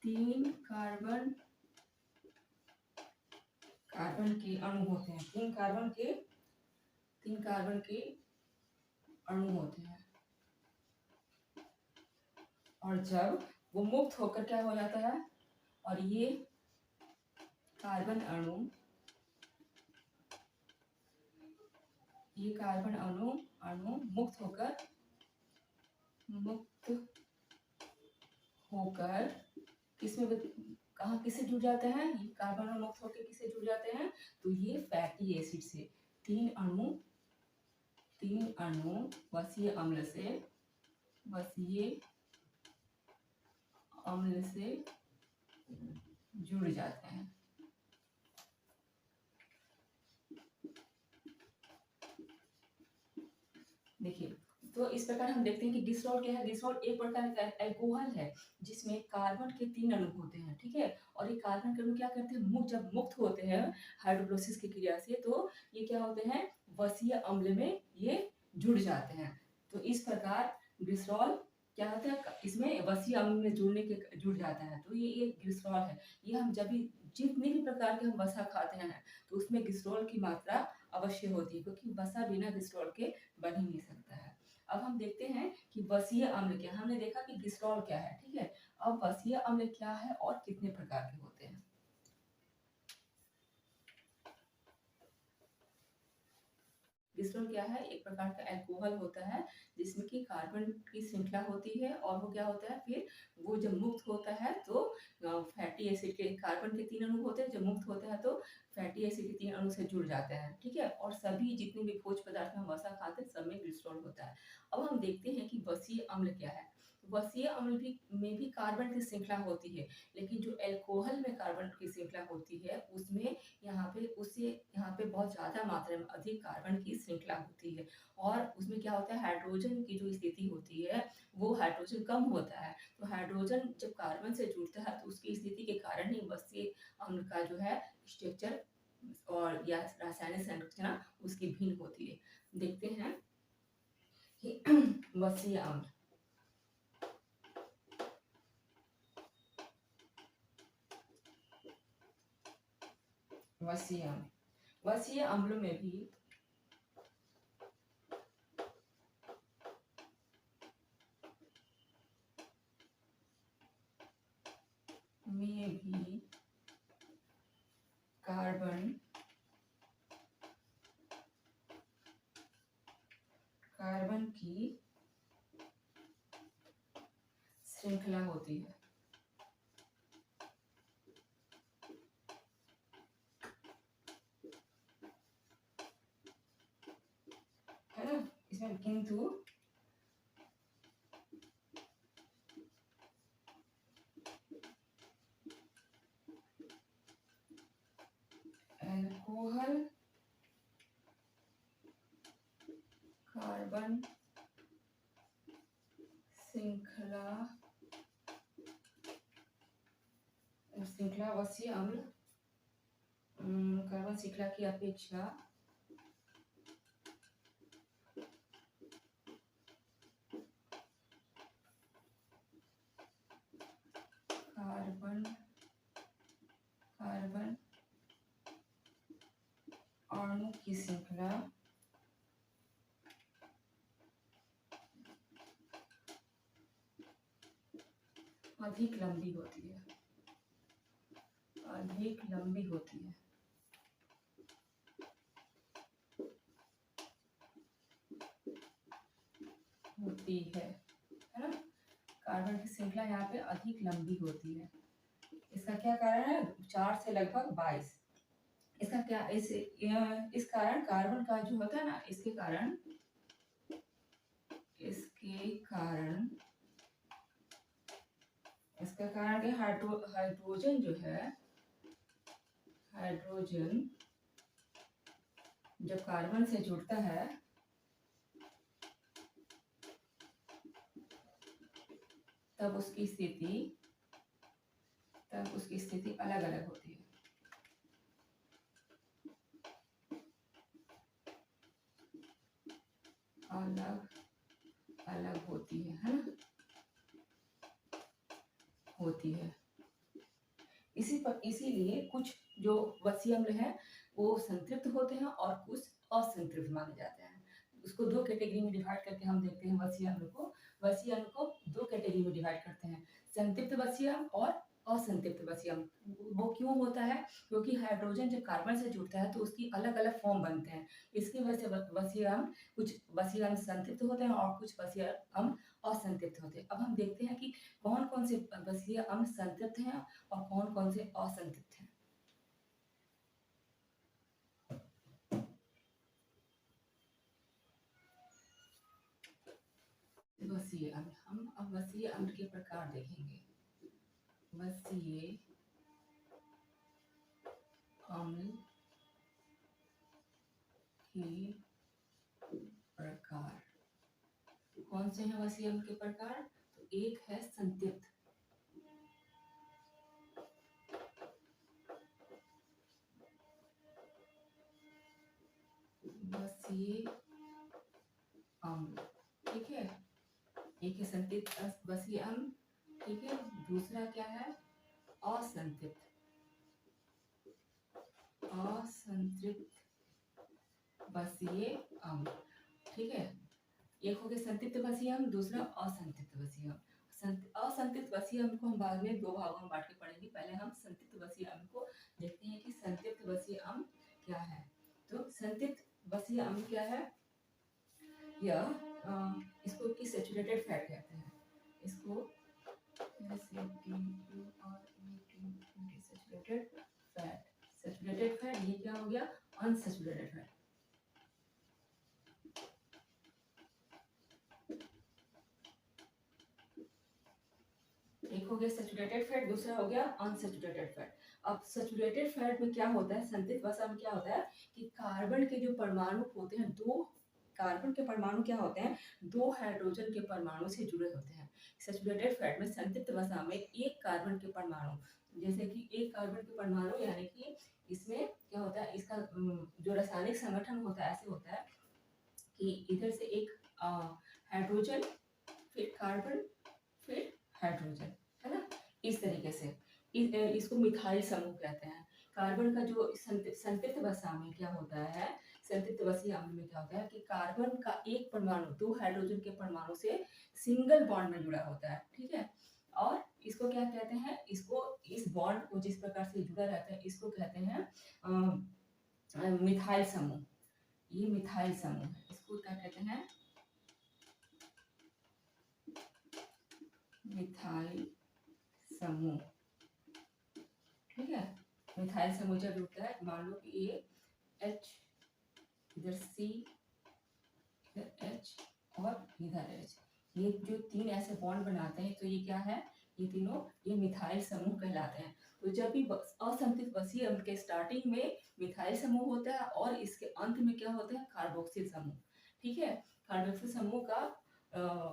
तीन कार्बन के अणु होते हैं, तीन कार्बन के अणु होते हैं, और जब वो मुक्त होकर क्या हो जाता है, और ये कार्बन अणु मुक्त होकर किसमें कहाँ किससे जुड़ जाते हैं, ये कार्बन अणु मुक्त होकर किससे जुड़ जाते हैं, तो ये फैटी एसिड से। तीन अणु वसीय अम्ल से जुड़ जाते हैं। देखिए, तो इस प्रकार हम देखते हैं कि ग्लिसरॉल क्या है। ग्लिसरॉल एक प्रकार का अल्कोहल है जिसमें कार्बन के 3 अणु होते हैं, ठीक है? और ये कार्बन के अणु क्या करते हैं, जब मुक्त होते हैं हाइड्रोलिसिस की क्रिया से, तो ये क्या होते हैं, वसीय अम्ल में ये जुड़ जाते हैं। तो इस प्रकार ग्लिसरॉल क्या होता है, इसमें वसीय अम्ल में जुड़ जाता है। तो ये ग्लिसरॉल है। ये हम जब भी जितने भी प्रकार के हम वसा खाते हैं तो उसमें ग्लिसरॉल की मात्रा अवश्य होती है, क्योंकि वसा बिना ग्लिसरॉल के बन ही नहीं सकता है। अब हम देखते हैं कि वसीय अम्ल क्या है। हमने देखा कि ग्लिसरॉल क्या है, ठीक है? अब वसीय अम्ल क्या है और कितने प्रकार के होते हैं। ग्लिसरॉल क्या है, एक प्रकार का अल्कोहल होता है जिसमें कि कार्बन की श्रृंखला होती है, और वो क्या होता है, फिर वो जब मुक्त होता है तो फैटी एसिड के, कार्बन के 3 अणु होते हैं, जब मुक्त होता है तो फैटी एसिड के 3 अणु से जुड़ जाते हैं, ठीक है? और सभी जितने भी भोज्य पदार्थ में हम वसा खाते हैं सब में ग्लिसरॉल होता है। अब हम देखते हैं कि वसीय अम्ल क्या है। वसीय अम्ल भी कार्बन की श्रृंखला होती है, लेकिन जो अल्कोहल में कार्बन की श्रृंखला होती है उसमें यहाँ पे बहुत ज़्यादा मात्रा में अधिक कार्बन की श्रृंखला होती है, और उसमें क्या होता है, हाइड्रोजन की जो स्थिति होती है वो हाइड्रोजन कम होता है। तो हाइड्रोजन जब कार्बन से जुड़ता है तो उसकी स्थिति के कारण ही वसीय अम्ल का जो है स्ट्रक्चर और या रासायनिक संरचना उसकी भिन्न होती है। देखते हैं कि वसीय अम्ल, वसीय अम्ल में भी कार्बन की श्रृंखला होती है। है ना? इसमें किंतु अल्कोहल कार्बन श्रृंखला वसीय अम्ल कार्बन श्रृंखला की अपेक्षा कार्बन अणु की श्रृंखला अधिक लंबी होती है। है ना? कार्बन की श्रृंखला यहाँ पे अधिक लंबी होती है। इसका क्या कारण है, 4 से लगभग 22। इसका क्या, इस कारण कार्बन का जो होता है ना, इसके कारण इसका कारण कि हाइड्रोजन जो है, हाइड्रोजन जब कार्बन से जुड़ता है तब उसकी स्थिति अलग अलग होती है। अलग होती है ना? इसीलिए कुछ जो वसीय अम्ल है वो संतृप्त होते हैं और कुछ असंतृप्त माने जाते हैं। उसको 2 कैटेगरी में डिवाइड करके हम देखते हैं। वसीय अम्ल को 2 कैटेगरी में डिवाइड करते हैं, संतृप्त वसीय अम्ल और असंतृप्त वसीय अम्ल। वो क्यों होता है, क्योंकि हाइड्रोजन जब कार्बन से जुड़ता है तो उसकी अलग अलग फॉर्म बनते हैं। इसकी वजह से कुछ वसीय अम्ल संतृप्त होते हैं और कुछ वसीय अम्ल असंतृप्त होते हैं। अब हम देखते हैं कि कौन कौन से वसीय अम्ल संतृप्त हैं और कौन कौन से असंतृप्त हैं। वसीय अम्ल, हम अब वसीय अम्ल के प्रकार देखेंगे। वसीय अम्ल के प्रकार कौन से हैं वसीय अम्ल के प्रकार? तो एक है संतृप्त, वसीय अम्ल, ठीक है, एक है संतृप्त वसीय अम्ल, ठीक है। दूसरा क्या है? असंतृप्त, असंतृप्त वसीय अम्ल, ठीक है। एक हो गया संतृप्त वसीय अम्ल, दूसरा असंतृप्त वसीय अम्ल। असंतृप्त वसीय अम्ल को हम बाद में दो भागों में बांट के पढ़ेंगे। पहले हम संतृप्त वसीय अम्ल को देखते हैं कि संतृप्त वसीय अम्ल क्या है। तो संतृप्त वसीय अम्ल क्या है? यह इसको की सैचुरेटेड फैट कहते हैं। इसको सैचुरेटेड फैट, सैचुरेटेड फैट, ये क्या हो गया? Unsaturated fat. एक हो गया सैचुरेटेड फैट, दूसरा हो गया अनसैचुरेटेड फैट। अब सैचुरेटेड फैट में क्या होता है? संतृप्त वसा में क्या होता है कि कार्बन के जो परमाणु होते हैं, दो कार्बन के परमाणु क्या होते हैं? दो हाइड्रोजन के परमाणु से जुड़े होते हैं। सैचुरेटेड फैट में, संतृप्त वसा में एक कार्बन के परमाणु, जैसे कि एक कार्बन के परमाणु, यानी कि इसमें क्या होता है? इसका जो रासायनिक संगठन होता है ऐसे होता है कि इधर से एक हाइड्रोजन, फिर कार्बन, फिर हाइड्रोजन, है ना? इस तरीके से इसको मिथाइल समूह कहते हैं। कार्बन का जो संतृप्त वसा में क्या होता है? संतृप्त वसीय अम्ल में क्या होता है कि कार्बन का एक परमाणु दो हाइड्रोजन के परमाणु से सिंगल बॉन्ड में जुड़ा होता है, ठीक है। और इसको क्या कहते हैं? इसको, इस बॉन्ड को जिस प्रकार से जुड़ा रहता है, इसको कहते हैं मिथाइल समूह। ये मिथाइल समूह है, इसको क्या कहते हैं? मिथाइल समूह, ठीक है। मिथाइल समूह जब जुड़ता है, मान लो कि ये H, इधर C, इधर H और इधर H, ये जो तीन ऐसे बॉन्ड बनाते हैं, तो ये क्या है? ये तीनों, ये मिथाइल समूह कहलाते हैं। तो जब भी असंतृप्त वसीय अम्ल के स्टार्टिंग में मिथाइल समूह होता है और इसके अंत में क्या होता है? कार्बोक्सिल समूह, ठीक है। कार्बोक्सिल समूह का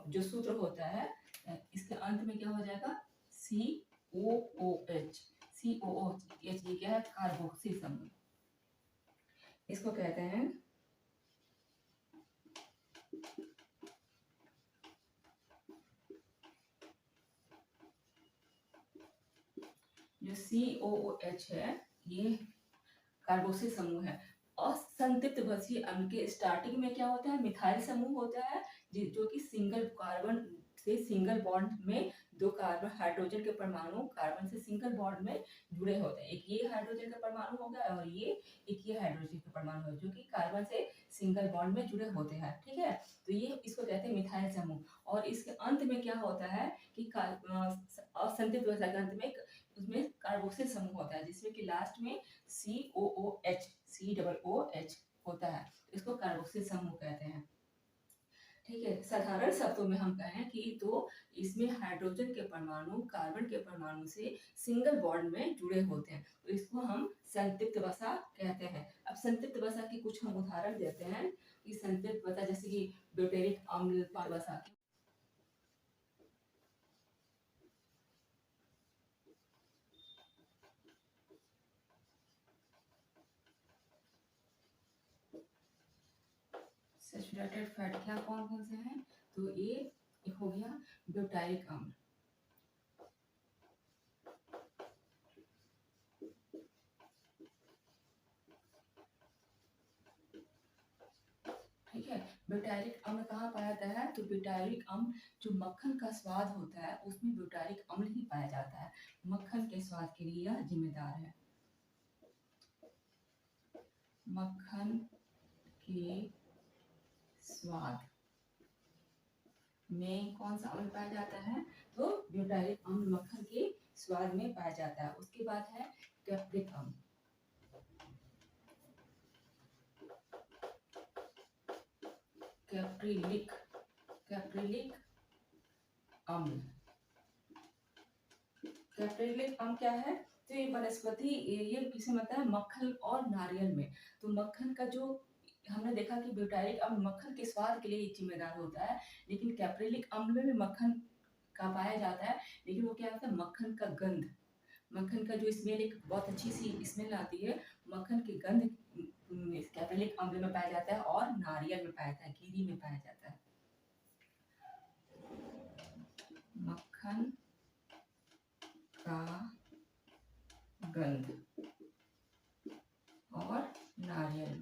जो सूत्र होता है, इसके अंत में क्या हो जाएगा? COOH, COOH, ये क्या है? कार्बोक्सिल समूह। इसको कहते हैं जो COOH है, ये कार्बोक्सिल समूह है। असंतृप्त वसीय अम्ल के स्टार्टिंग में क्या होता है? मिथाइल समूह होता है, जो कि सिंगल कार्बन से सिंगल बॉन्ड में दो कार्बन हाइड्रोजन के परमाणु कार्बन से सिंगल बॉन्ड में जुड़े होते हैं। एक ये हाइड्रोजन का परमाणु होगा और ये हाइड्रोजन का परमाणु है, जो कि कार्बन से सिंगल बॉन्ड में जुड़े होते हैं, ठीक है। तो ये इसको कहते हैं मिथाइल समूह। और इसके अंत में क्या होता है कि असंतृप्त वसा के अंत में उसमें कार्बोक्सिल समूह होता है, जिसमें कि लास्ट में COOH होता है। इसको कार्बोक्सिल समूह कहते हैं, ठीक है। साधारण शब्दों में हम कहें कि तो इसमें हाइड्रोजन के परमाणु कार्बन के परमाणु से सिंगल बॉन्ड में जुड़े होते हैं, तो इसको हम संतृप्त वसा कहते हैं। अब संतृप्त वसा के कुछ हम उदाहरण देते हैं कि संतृप्त वसा, जैसे कि ब्यूटेरिक अम्ल वसा। सैचुरेटेड फैट क्या कौन कौन से हैं? तो ये एक हो गया ब्यूटाइरिक अम्ल, ठीक है। ब्यूटाइरिक अम्ल कहाँ पाया जाता है? तो ब्यूटाइरिक अम्ल जो मक्खन का स्वाद होता है, उसमें ब्यूटाइरिक अम्ल ही पाया जाता है। मक्खन के स्वाद के लिए यह जिम्मेदार है। मक्खन के स्वाद में कौन सा अम्ल पाया जाता है? तो ब्यूटाइरिक अम्ल मक्खन के स्वाद में पाया जाता है। उसके बाद है कैप्रिक अम्ल, कैप्रिलिक, कैप्रिलिक अम्ल। कैप्रिलिक अम्ल क्या है? तो ये वनस्पति, ये किसमें होता है? मक्खन और नारियल में। तो मक्खन का जो हमने देखा कि ब्यूटाइलिक अम्ल मक्खन के स्वाद के लिए जिम्मेदार होता है, लेकिन कैप्रिलिक अम्ल में भी मक्खन का पाया जाता है, लेकिन वो क्या होता है, मक्खन का गंध, मक्खन का जो स्मेल, एक बहुत अच्छी सी स्मेल आती है, मक्खन की गंध कैप्रिलिक अम्ल में पाया जाता है और नारियल में पाया जाता है, कीरी में पाया जाता है। मक्खन का गंध और नारियल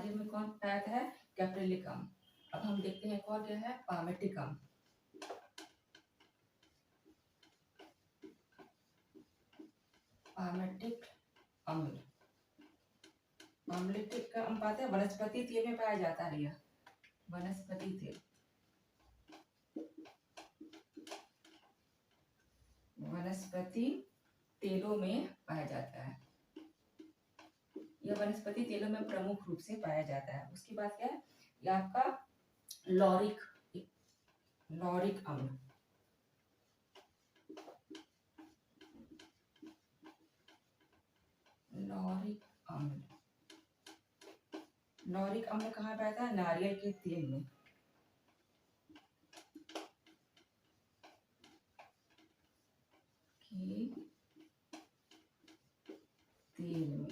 में कौन पाया जाता है, कैप्रिलिक अम्ल। अब हम देखते हैं कौन क्या है, पामेटिक अम्ल। पामेटिक अम्ल, पामेटिक का अम्ल पाते हैं वनस्पति तेल में पाया जाता है, यह वनस्पति तेल, वनस्पति तेलों में पाया जाता है, यह वनस्पति तेलों में प्रमुख रूप से पाया जाता है। उसके बाद क्या है, यह आपका लॉरिक लॉरिक अम्ल, लॉरिक अम्ल, लॉरिक अम्ल कहाँ पाया जाता है, नारियल के तेल में, तेल में।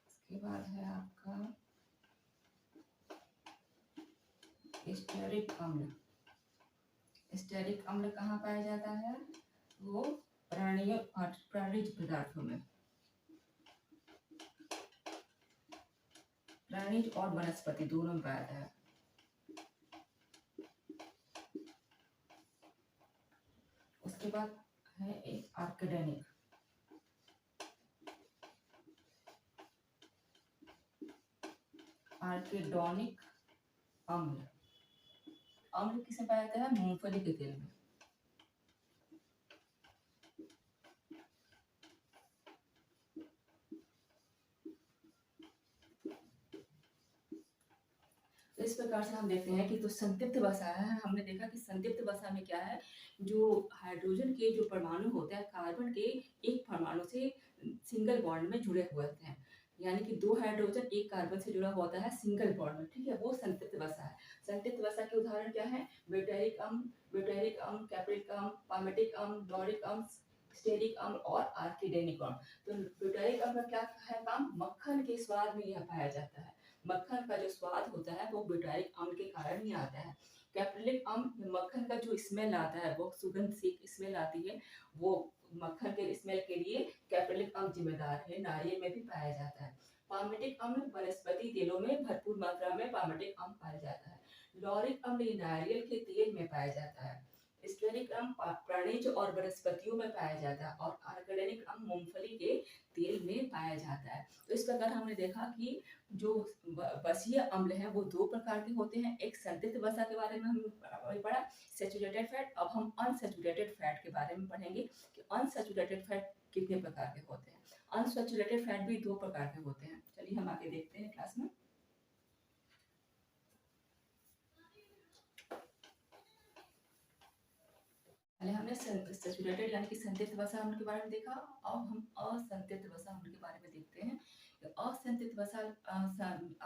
इसके बाद है आपका स्टेरिक अम्ल। स्टेरिक अम्ल कहाँ पाया जाता है, वो प्राणिज पदार्थों में, प्राणिज और वनस्पति दोनों में पाया जाता है। उसके बाद है एक आर्किडेनिक, आर्किडोनिक अम्ल, अम्ल किसे पाया जाता है, मूंगफली के तेल में। तो इस प्रकार से हम देखते हैं कि तो संतृप्त वसा है, हमने देखा कि संतृप्त वसा में क्या है, जो हाइड्रोजन के जो परमाणु होते हैं, कार्बन के एक परमाणु से सिंगल बॉन्ड में जुड़े हुए होते हैं, यानी कि दो हाइड्रोजन एक कार्बन से जुड़ा होता है सिंगल बॉन्ड में, ठीक है, वो संतृप्त वसा है। संतृप्त वसा के उदाहरण क्या है, ब्यूटाइलिक अम्ल, कैप्रिलिक अम्ल, पामेटिक अम्ल, लॉरिक अम्ल, स्टेरिक अम्ल और आर्किडेनिक अम्ल। तो ब्यूटाइलिक अम्ल का क्या है काम, मक्खन के स्वाद में यह पाया जाता है, मक्खन का जो स्वाद होता है वो ब्यूटाइलिक अम्ल के कारण ही आता है। कैप्रिलिक अम्ल, मक्खन का जो स्मेल आता है, वो सुगंध सी स्मेल आती है, वो मक्खन के स्मेल के लिए कैप्रिलिक अम्ल जिम्मेदार है, नारियल में भी पाया जाता है। पामेटिक अम्ल, वनस्पति तेलों में भरपूर मात्रा में पामेटिक अम्ल पाया जाता है। लॉरिक अम्ल नारियल के तेल में पाया जाता है। स्टेरिक अम्ल प्राणिज और वनस्पतियों में पाया जाता है और आर्किडेनिक अम्ल मूंगफली के तेल में पाया जाता है। तो इस प्रकार हमने देखा कि जो वसीय अम्ल है वो दो प्रकार के होते हैं, एक संतृप्त वसा के बारे में हमने पढ़ा, सैचुरेटेड फैट। अब हम अनसैचुरेटेड फैट के बारे में पढ़ेंगे कि अनसैचुरेटेड फैट कितने प्रकार के होते हैं। अनसैचुरेटेड फैट भी दो प्रकार के होते हैं, चलिए हम आगे देखते हैं क्लास में। पहले हमने सैचुरेटेड यानी कि संतृप्त वसा अम्ल के बारे में देखा, अब हम असंतृप्त वसा अम्ल के बारे में देखते हैं। असंतृप्त वसा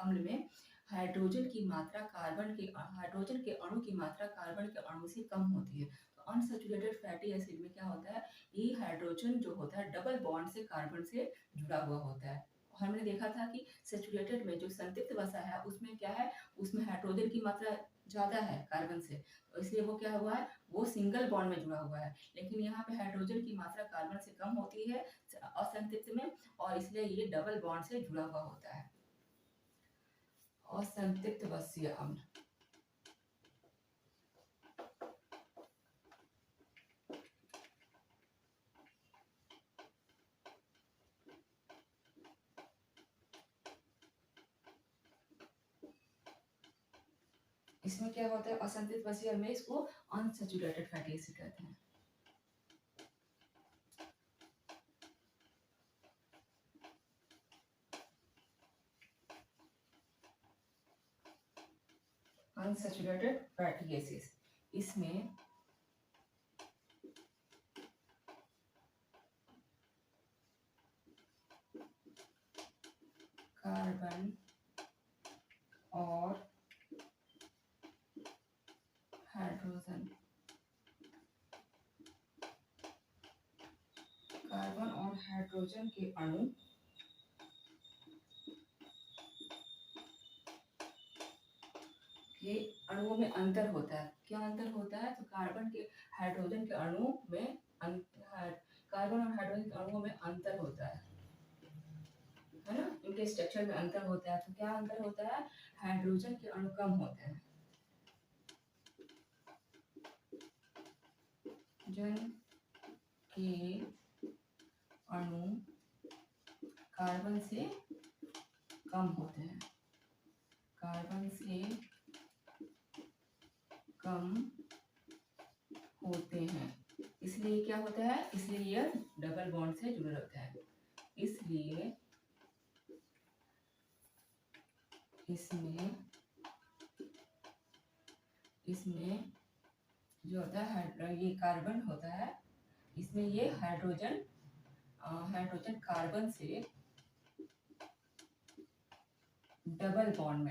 अम्ल में हाइड्रोजन की मात्रा हाइड्रोजन के अणु की मात्रा कार्बन के अणु से कम होती है। तो अनसैचुरेटेड फैटी एसिड में क्या होता है, ये हाइड्रोजन जो होता है डबल बॉन्ड से कार्बन से जुड़ा हुआ होता है। हमने देखा था कि सैचुरेटेड में जो संतृप्त वसा है उसमें क्या है, उसमें हाइड्रोजन की मात्रा ज्यादा है कार्बन से, तो इसलिए वो क्या हुआ है, वो सिंगल बॉन्ड में जुड़ा हुआ है। लेकिन यहाँ पे हाइड्रोजन की मात्रा कार्बन से कम होती है असंतृप्त में, और इसलिए ये डबल बॉन्ड से जुड़ा हुआ होता है। असंतृप्त वसीय अम्ल, इसमें क्या होता है, असंतृप्त वसीय अम्ल में इसको अनसैचुरेटेड फैटी एसिड कहते हैं। अनसैचुरेटेड फैटी एसिड्स, इसमें कार्बन और हाइड्रोजन, कार्बन और हाइड्रोजन के अणु के अणुओं में अंतर होता है। क्या अंतर होता है? तो कार्बन के हाइड्रोजन के अणु में कार्बन और हाइड्रोजन के अणुओं में अंतर होता है ना, इनके स्ट्रक्चर में अंतर होता है। तो क्या अंतर होता है? हाइड्रोजन के अणु कम होते हैं, जन के अणु कार्बन से कम होते हैं, कार्बन से कम होते हैं। इसलिए क्या होता है? इसलिए यह डबल बॉन्ड से जुड़ा रहता है। इसलिए इसमें जो होता है ये कार्बन होता है, इसमें ये हाइड्रोजन कार्बन से डबल बॉन्ड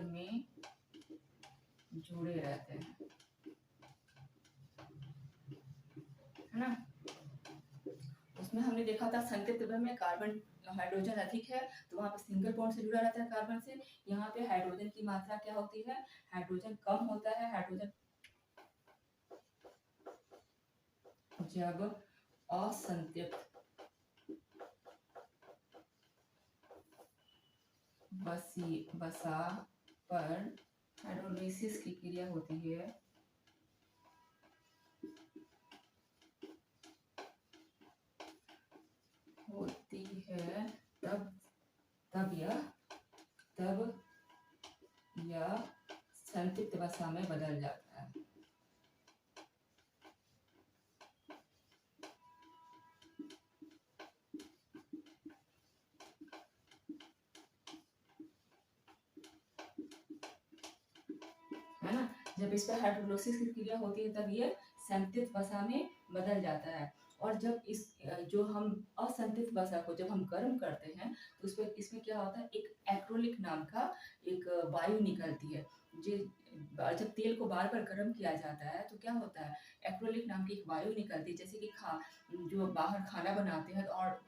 में जुड़े रहते हैं, है ना। उसमें हमने देखा था संतृप्त द्रव्य में कार्बन हाइड्रोजन अधिक है तो वहां पर सिंगल बॉन्ड से जुड़ा रहता है कार्बन से। यहाँ पे हाइड्रोजन की मात्रा क्या होती है? हाइड्रोजन कम होता है। हाइड्रोजन जब असंतृप्त वसा पर हाइड्रोलिसिस की क्रिया होती है तब यह संतृप्त वसा में बदल जाता है। है ना, जब इस पर हाइड्रोलिसिस की क्रिया होती है तब ये संतृप्त वसा में बदल जाता है। और जब इस जो हम असंतृप्त वसा को जब हम गर्म करते हैं तो इसमें क्या होता है? एक एक्रोलिक नाम का एक वायु निकलती है। जब तेल को बार बार गर्म किया जाता है तो क्या होता है? एक्रोलिक नाम की एक वायु निकलती है। जैसे कि जो बाहर खाना बनाते हैं और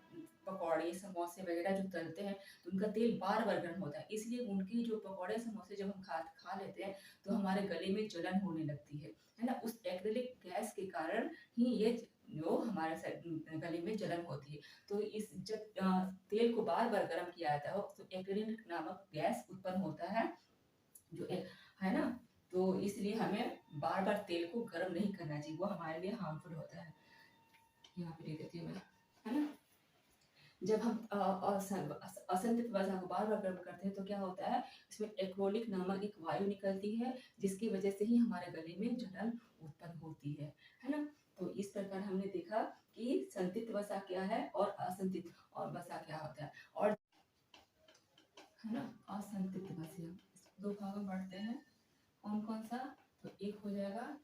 पकौड़े समोसे वगैरह जो तलते हैं तो उनका तेल बार बार गर्म होता है, इसलिए उनकी जो पकौड़े समोसे जब हम खा लेते हैं तो हमारे गले में जलन होने लगती है ना। उस एक्रिलिक गैस के कारण ही ये जो हमारे गले में जलन होती है। तो इस जब तेल को बार बार गर्म किया जाता है तो एक्रिलिक नामक गैस उत्पन्न होता है है ना। तो इसलिए हमें बार बार तेल को गर्म नहीं करना चाहिए, वो हमारे लिए हार्मफुल होता है। यहाँ पे दे देती हूँ मैं, है ना। जब हम असंतृप्त वसा को बार बार गर्म करते हैं तो क्या होता है? इसमें एक्रोलिक नामक एक वायु निकलती है जिसकी वजह से ही हमारे गले में जलन उत्पन्न होती है ना। तो इस प्रकार हमने देखा कि संतृप्त वसा क्या है और असंतृप्त और वसा क्या होता है। और है ना, असंतृप्त वसा दो भागों में बांटते हैं। कौन कौन सा? तो एक हो जाएगा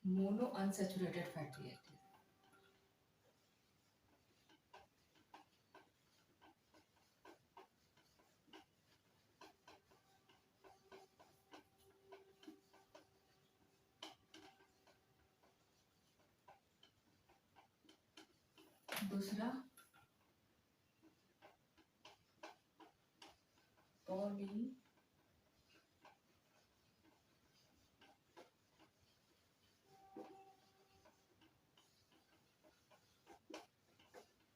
मोनो अनसैचुरेटेड फैटी एसिड, दूसरा पॉली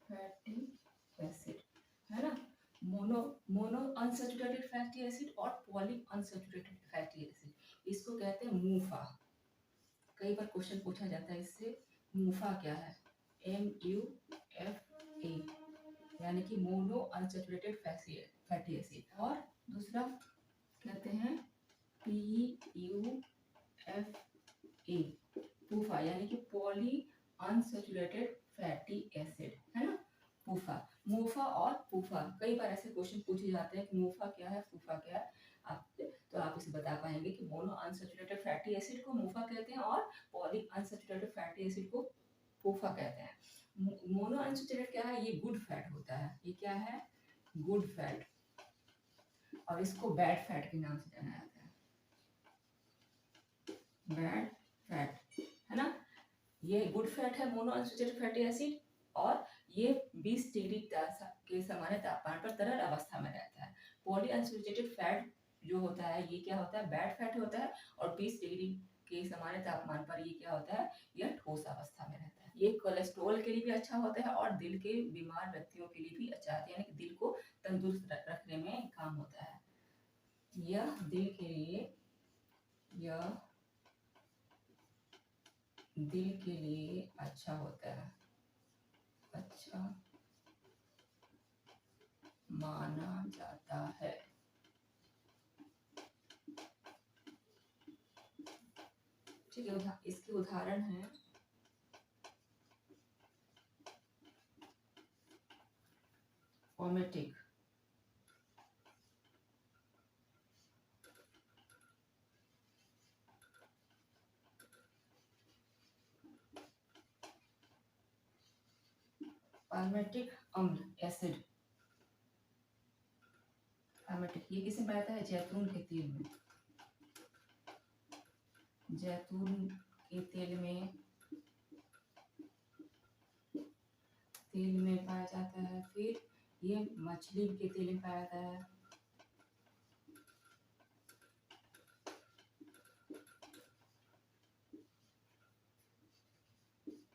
फैटी एसिड, है ना। मोनो अनसैचुरेटेड फैटी एसिड और पॉली अनसैचुरेटेड फैटी एसिड, इसको कहते हैं मूफा। कई बार क्वेश्चन पूछा जाता है इससे, मूफा क्या है? MUFA, यानी कि मोनो अनसैचुरेटेड फैटी एसिड। और दूसरा कहते हैं PUFA, पूफा, यानी कि पॉली अनसैचुरेटेड फैटी एसिड, है ना। पूफा, मूफा और पूफा, कई बार ऐसे क्वेश्चन पूछे जाते हैं कि मूफा क्या है, पूफा क्या है। आप इसे बता पाएंगे कि मोनो अनसैचुरेटेड फैटी एसिड को मूफा कहते हैं और पॉली अनसैचुरेटेड फैटी एसिड को पोफा कहते हैं। मोनो अनसैचुरेटेड क्या है? ये गुड फैट होता है। ये क्या है? गुड फैट, और इसको बैड फैट के नाम से जाना जाता है। बैड फैट, है ना। ये गुड फैट है मोनो अनसैचुरेटेड फैटी एसिड, और ये 20 डिग्री के सामान्य तापमान पर तरल अवस्था में रहता है। पॉली अनसैचुरेटेड फैट जो होता है ये क्या होता है? बैड फैट होता है, और 20 डिग्री के सामान्य तापमान पर ये क्या होता है? यह ठोस अवस्था में रहता है। ये कोलेस्ट्रॉल के लिए भी अच्छा होता है और दिल के बीमार व्यक्तियों के लिए भी अच्छा है, यानी कि दिल को तंदुरुस्त रखने में काम होता है। यह दिल के लिए अच्छा होता है, अच्छा माना जाता है। ठीक है, इसके उदाहरण हैं ओमेटिक, पाल्मेटिक अम्ल एसिड। पाल्मेटिक ये किसमें पाया जाता है? जैतून के तेल में। जैतून के तेल में पाया जाता है। फिर ये मछली के तेल में पाया जाता है।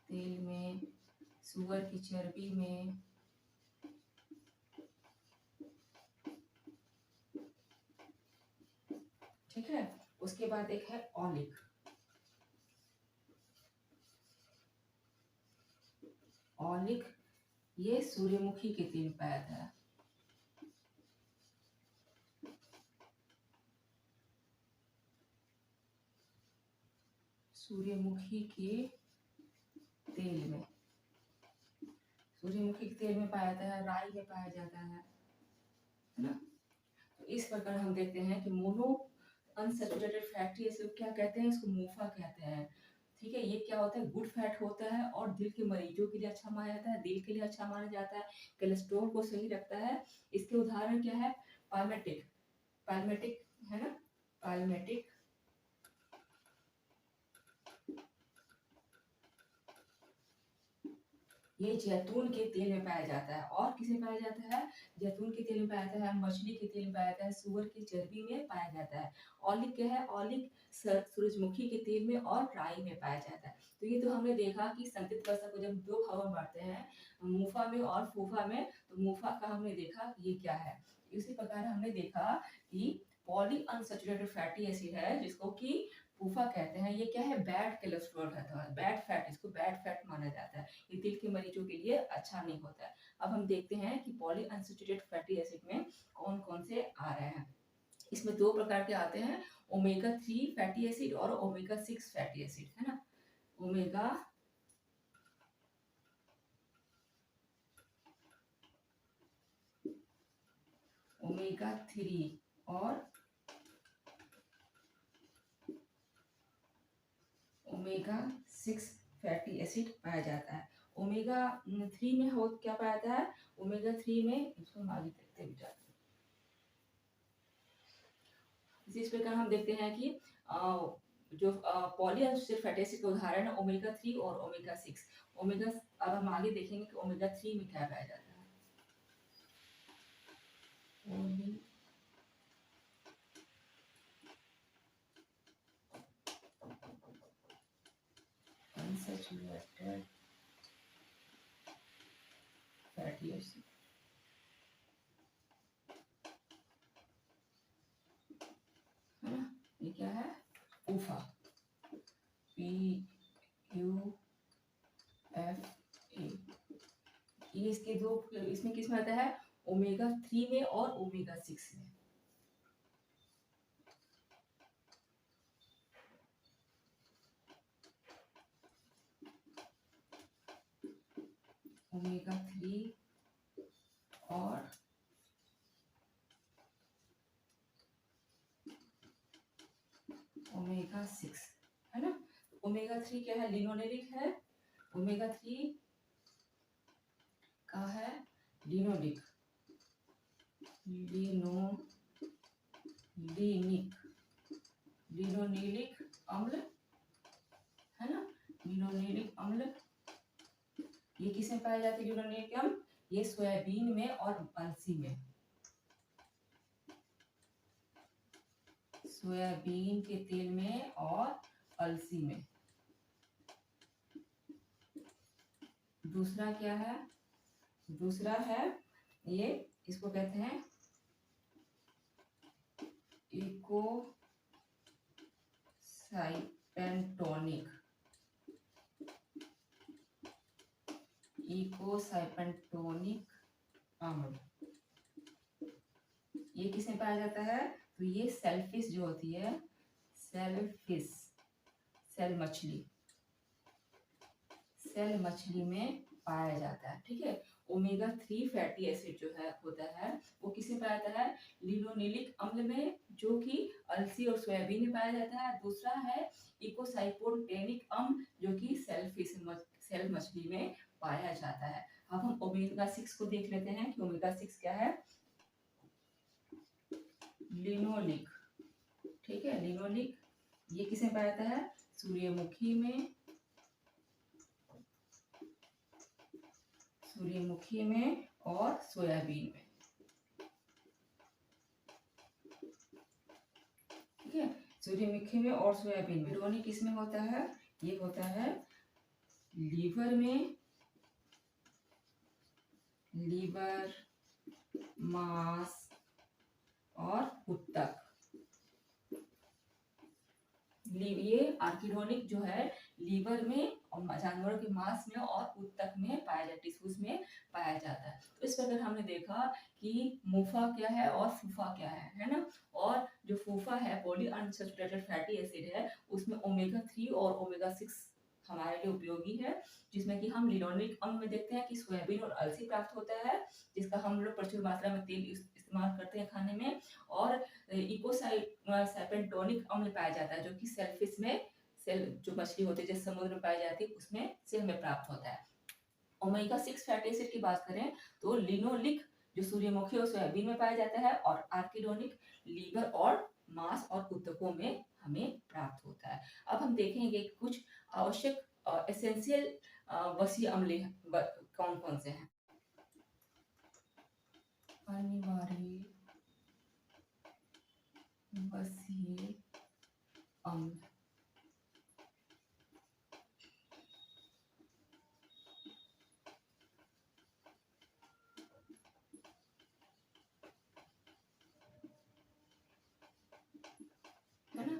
तेल में, सुअर की चर्बी में, ठीक है। उसके बाद एक है ऑलिक। ऑलिक ये सूर्यमुखी के तेल में पाया जाता है। सूर्यमुखी के तेल में, सूर्यमुखी के तेल में पाया जाता है, राई में पाया जाता है ना। तो इस प्रकार हम देखते हैं कि मोनो अनसैचुरेटेड फैटी एसिड क्या कहते हैं? इसको मूफा कहते हैं। ठीक है, ये क्या होता है? गुड फैट होता है और दिल के मरीजों के लिए अच्छा माना जाता है, दिल के लिए अच्छा माना जाता है, कोलेस्ट्रॉल को सही रखता है। इसके उदाहरण क्या है? पाल्मेटिक, पाल्मेटिक है ना, पाल्मेटिक ये जैतून के तेल में पाया जाता है। और किसे पाया जाता है? जैतून के तेल में पाया जाता है, मछली के तेल में पाया जाता है, सुअर की चर्बी में पाया जाता है। ऑलिक क्या है? ऑलिक सूरजमुखी के तेल में और राई में पाया जाता है। तो ये तो हमने देखा कि संतृप्त वसा को जब दो भागों में बांटते हैं, मूफा में और फूफा में, तो मूफा का हमने देखा ये क्या है। इसी प्रकार हमने देखा कि पॉली अनसैचुरेटेड फैटी एसिड है जिसको कि फूफा कहते हैं। ये क्या है? बैड कोलेस्ट्रॉल रहता है, बैड फैट, इसको बैड फैट माना जाता है। ये दिल के मरीजों के लिए अच्छा नहीं होता है। अब हम देखते हैं कि पॉली अनसैचुरेटेड फैटी एसिड में कौन कौन से आ रहे हैं। इसमें दो प्रकार के आते हैं, ओमेगा 3 फैटी एसिड और ओमेगा 6 फैटी एसिड, है ना। ओमेगा ओमेगा 3 और ओमेगा 6 फैटी एसिड पाया जाता है। ओमेगा 3 में हो क्या पाया जाता है? ओमेगा 3 में, इसको हम आगे देखते हैं। इसी प्रकार हम देखते हैं कि जो पॉली अनसैचुरेटेड फैटी एसिड के उदाहरण है ओमेगा 3 और ओमेगा 6। ओमेगा, अब हम आगे देखेंगे कि ओमेगा 3 में क्या पाया जाता है। पॉली अनसैचुरेटेड फैटी एसिड, है ना। ये क्या है? ऊफा, पी यू एफ ए। ये इसके दो, इसमें किस में आता है? ओमेगा 3 में और ओमेगा 6 में। ओमेगा 3 और ओमेगा 6 है ना। ओमेगा 3 क्या है, लिनोलेनिक है। ओमेगा 3 का है लिनोलिक, लिनोलिक अम्ल है ना। लिनोलेनिक अम्ल ये किसमें पाए जाते हैं लिनोलेनिक अम्ल, ये सोयाबीन में और अलसी में, सोयाबीन के तेल में और अलसी में। दूसरा क्या है, दूसरा है ये, इसको कहते हैं इकोसाइपेंटोनिक, इकोसाइपेंटोनिक अम्ल। ये किसमें पाया जाता है, तो ये सेलफिश जो होती है, सेलफिश, सेल मछली, सेल मछली में पाया जाता है। ठीक है। ओमेगा 3 फैटी एसिड जो है होता है वो किसमें पाया जाता है, लिनोलेनिक अम्ल में, जो कि अलसी और सोयाबीन में पाया जाता है। दूसरा है इकोसाइपोटेनिक अम्ल, जो कि सेलफिश, सेल मछली में पाया जाता है। अब हम ओमेगा 6 को देख लेते हैं कि ओमेगा 6 क्या है। लिनोलिक, ठीक है, लिनोलिक ये किसमें पाया जाता है, सूर्यमुखी में, सूर्यमुखी में और सोयाबीन में। ठीक है, सूर्यमुखी में और सोयाबीन में। लिनोलिक किसमें होता है, ये होता है लीवर में, लीवर, मांस और ऊतक। ये आर्किडोनिक जो है लीवर में और जानवरों के मांस में और ऊतक में पाया जाता है, टिश्यूज में पाया जाता है। तो इस प्रकार हमने देखा कि मुफा क्या है और फूफा क्या है ना। और जो फूफा है, पॉली अनसैचुरेटेड फैटी एसिड है, उसमें ओमेगा 3 और ओमेगा 6 हमारे लिए उपयोगी है, जिसमें कि हम लिनोलेनिक अम्ल में देखते हैं कि सोयाबीन और अलसी प्राप्त होता है, जिसका हम लोग प्रचुर मात्रा में तेल इस्तेमाल करते हैं खाने में। और इकोसाइपेंटोनिक अम्ल पाया जाता है, जो कि सेलफिश में, सेल जो मछली होती है जो समुद्र में पाई जाती है, उसमें से हमें प्राप्त होता है। ओमेगा 6 फैटी एसिड की बात करें तो लिनोलिक जो सूर्यमुखी और सोयाबीन में पाया जाता है, और आर्किडोनिक लीवर और मांस और ऊतकों में हमें प्राप्त होता है। अब हम देखेंगे कुछ आवश्यक एसेंशियल वसीय अम्ल कौन कौन से हैं। अनिवार्य वसीय अम्ल, है ना।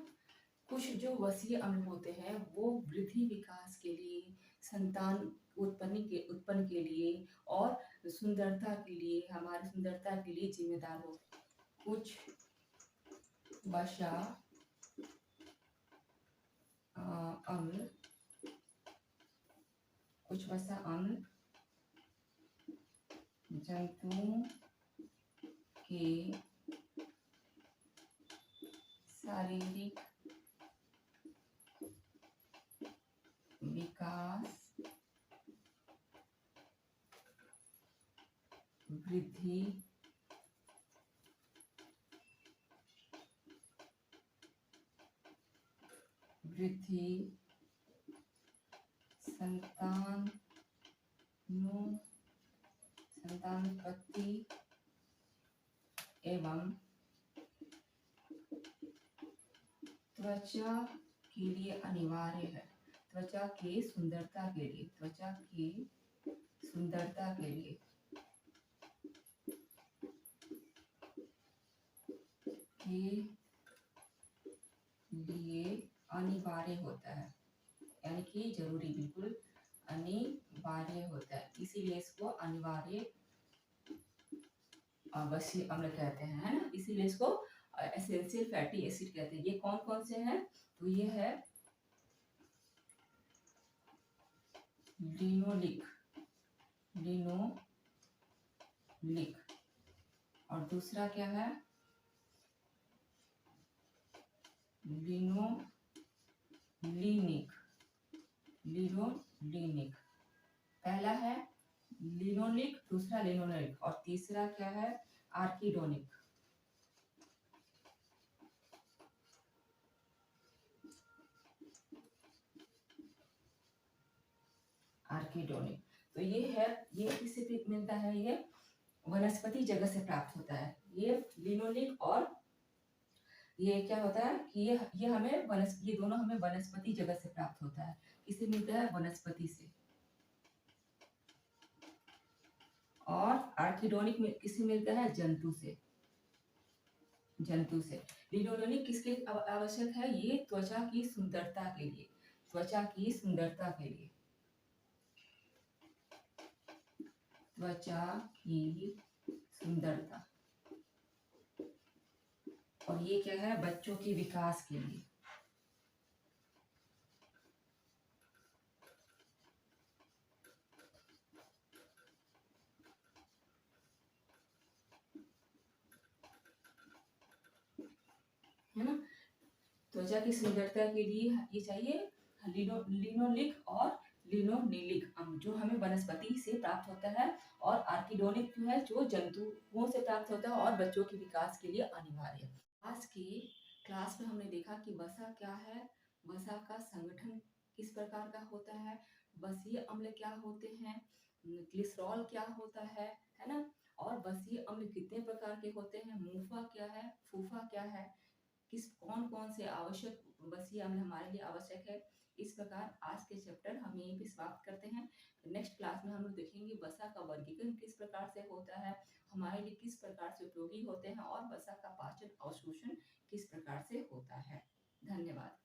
कुछ जो वसीय अम्ल होते हैं वो वृद्धि विकास के लिए, संतान उत्पन्न के लिए और सुंदरता के लिए, हमारी सुंदरता के लिए जिम्मेदार हो। कुछ वसा अम्ल, कुछ वसा अम्ल जंतुओं के शारीरिक विकास, वृद्धि, संतानोत्पत्ति एवं त्वचा के लिए अनिवार्य है। त्वचा के सुंदरता के लिए, त्वचा की सुंदरता के लिए अनिवार्य होता है, यानी कि जरूरी, बिल्कुल अनिवार्य होता है, इसीलिए इसको अनिवार्य वसीय अम्ल कहते हैं, है ना। इसीलिए इसको एसेंशियल फैटी एसिड कहते हैं। ये कौन कौन से हैं, तो ये है लिनोलिक, और दूसरा क्या है, लिनोलेनिक लिनोलिक, लिनोलिक। पहला है लिनोलिक, दूसरा लिनोलिक और तीसरा क्या है? आर्किडोनिक। आर्किडोनिक। तो ये है, ये किससे मिलता है? ये वनस्पति जगत से प्राप्त होता है। ये लिनोलिक और ये क्या होता है कि ये हमें ये दोनों हमें वनस्पति जगत से प्राप्त होता है। किससे मिलता है? वनस्पति से। और आर्किडोनिक में किससे मिलता है? जंतु से, जंतु से। लिनोलेनिक किसके आवश्यक है? ये त्वचा की सुंदरता के लिए, त्वचा की सुंदरता के लिए, त्वचा की सुंदरता। और ये क्या है? बच्चों के विकास के लिए। है ना? त्वचा की सुंदरता के लिए ये चाहिए लिनोलिक और लिनोनिलिक अम्ल, जो हमें वनस्पति से प्राप्त होता है। और आर्किडोनिक जो है, जो जंतुओं से प्राप्त होता है और बच्चों के विकास के लिए अनिवार्य। आज की क्लास में हमने देखा कि वसा क्या है, वसा का संगठन किस प्रकार का होता है, वसीय अम्ल क्या होते हैं, ग्लिसरॉल क्या होता है ना? और वसीय अम्ल कितने प्रकार के होते हैं, मुफा क्या है, फूफा क्या है, किस कौन कौन से आवश्यक वसीय अम्ल हमारे लिए आवश्यक है। इस प्रकार आज के चैप्टर हम यहीं पे समाप्त करते हैं। नेक्स्ट क्लास में हम लोग देखेंगे वसा का वर्गीकरण किस प्रकार से होता है, हमारे लिए किस प्रकार से उपयोगी होते हैं, और वसा का पाचन अवशोषण किस प्रकार से होता है। धन्यवाद।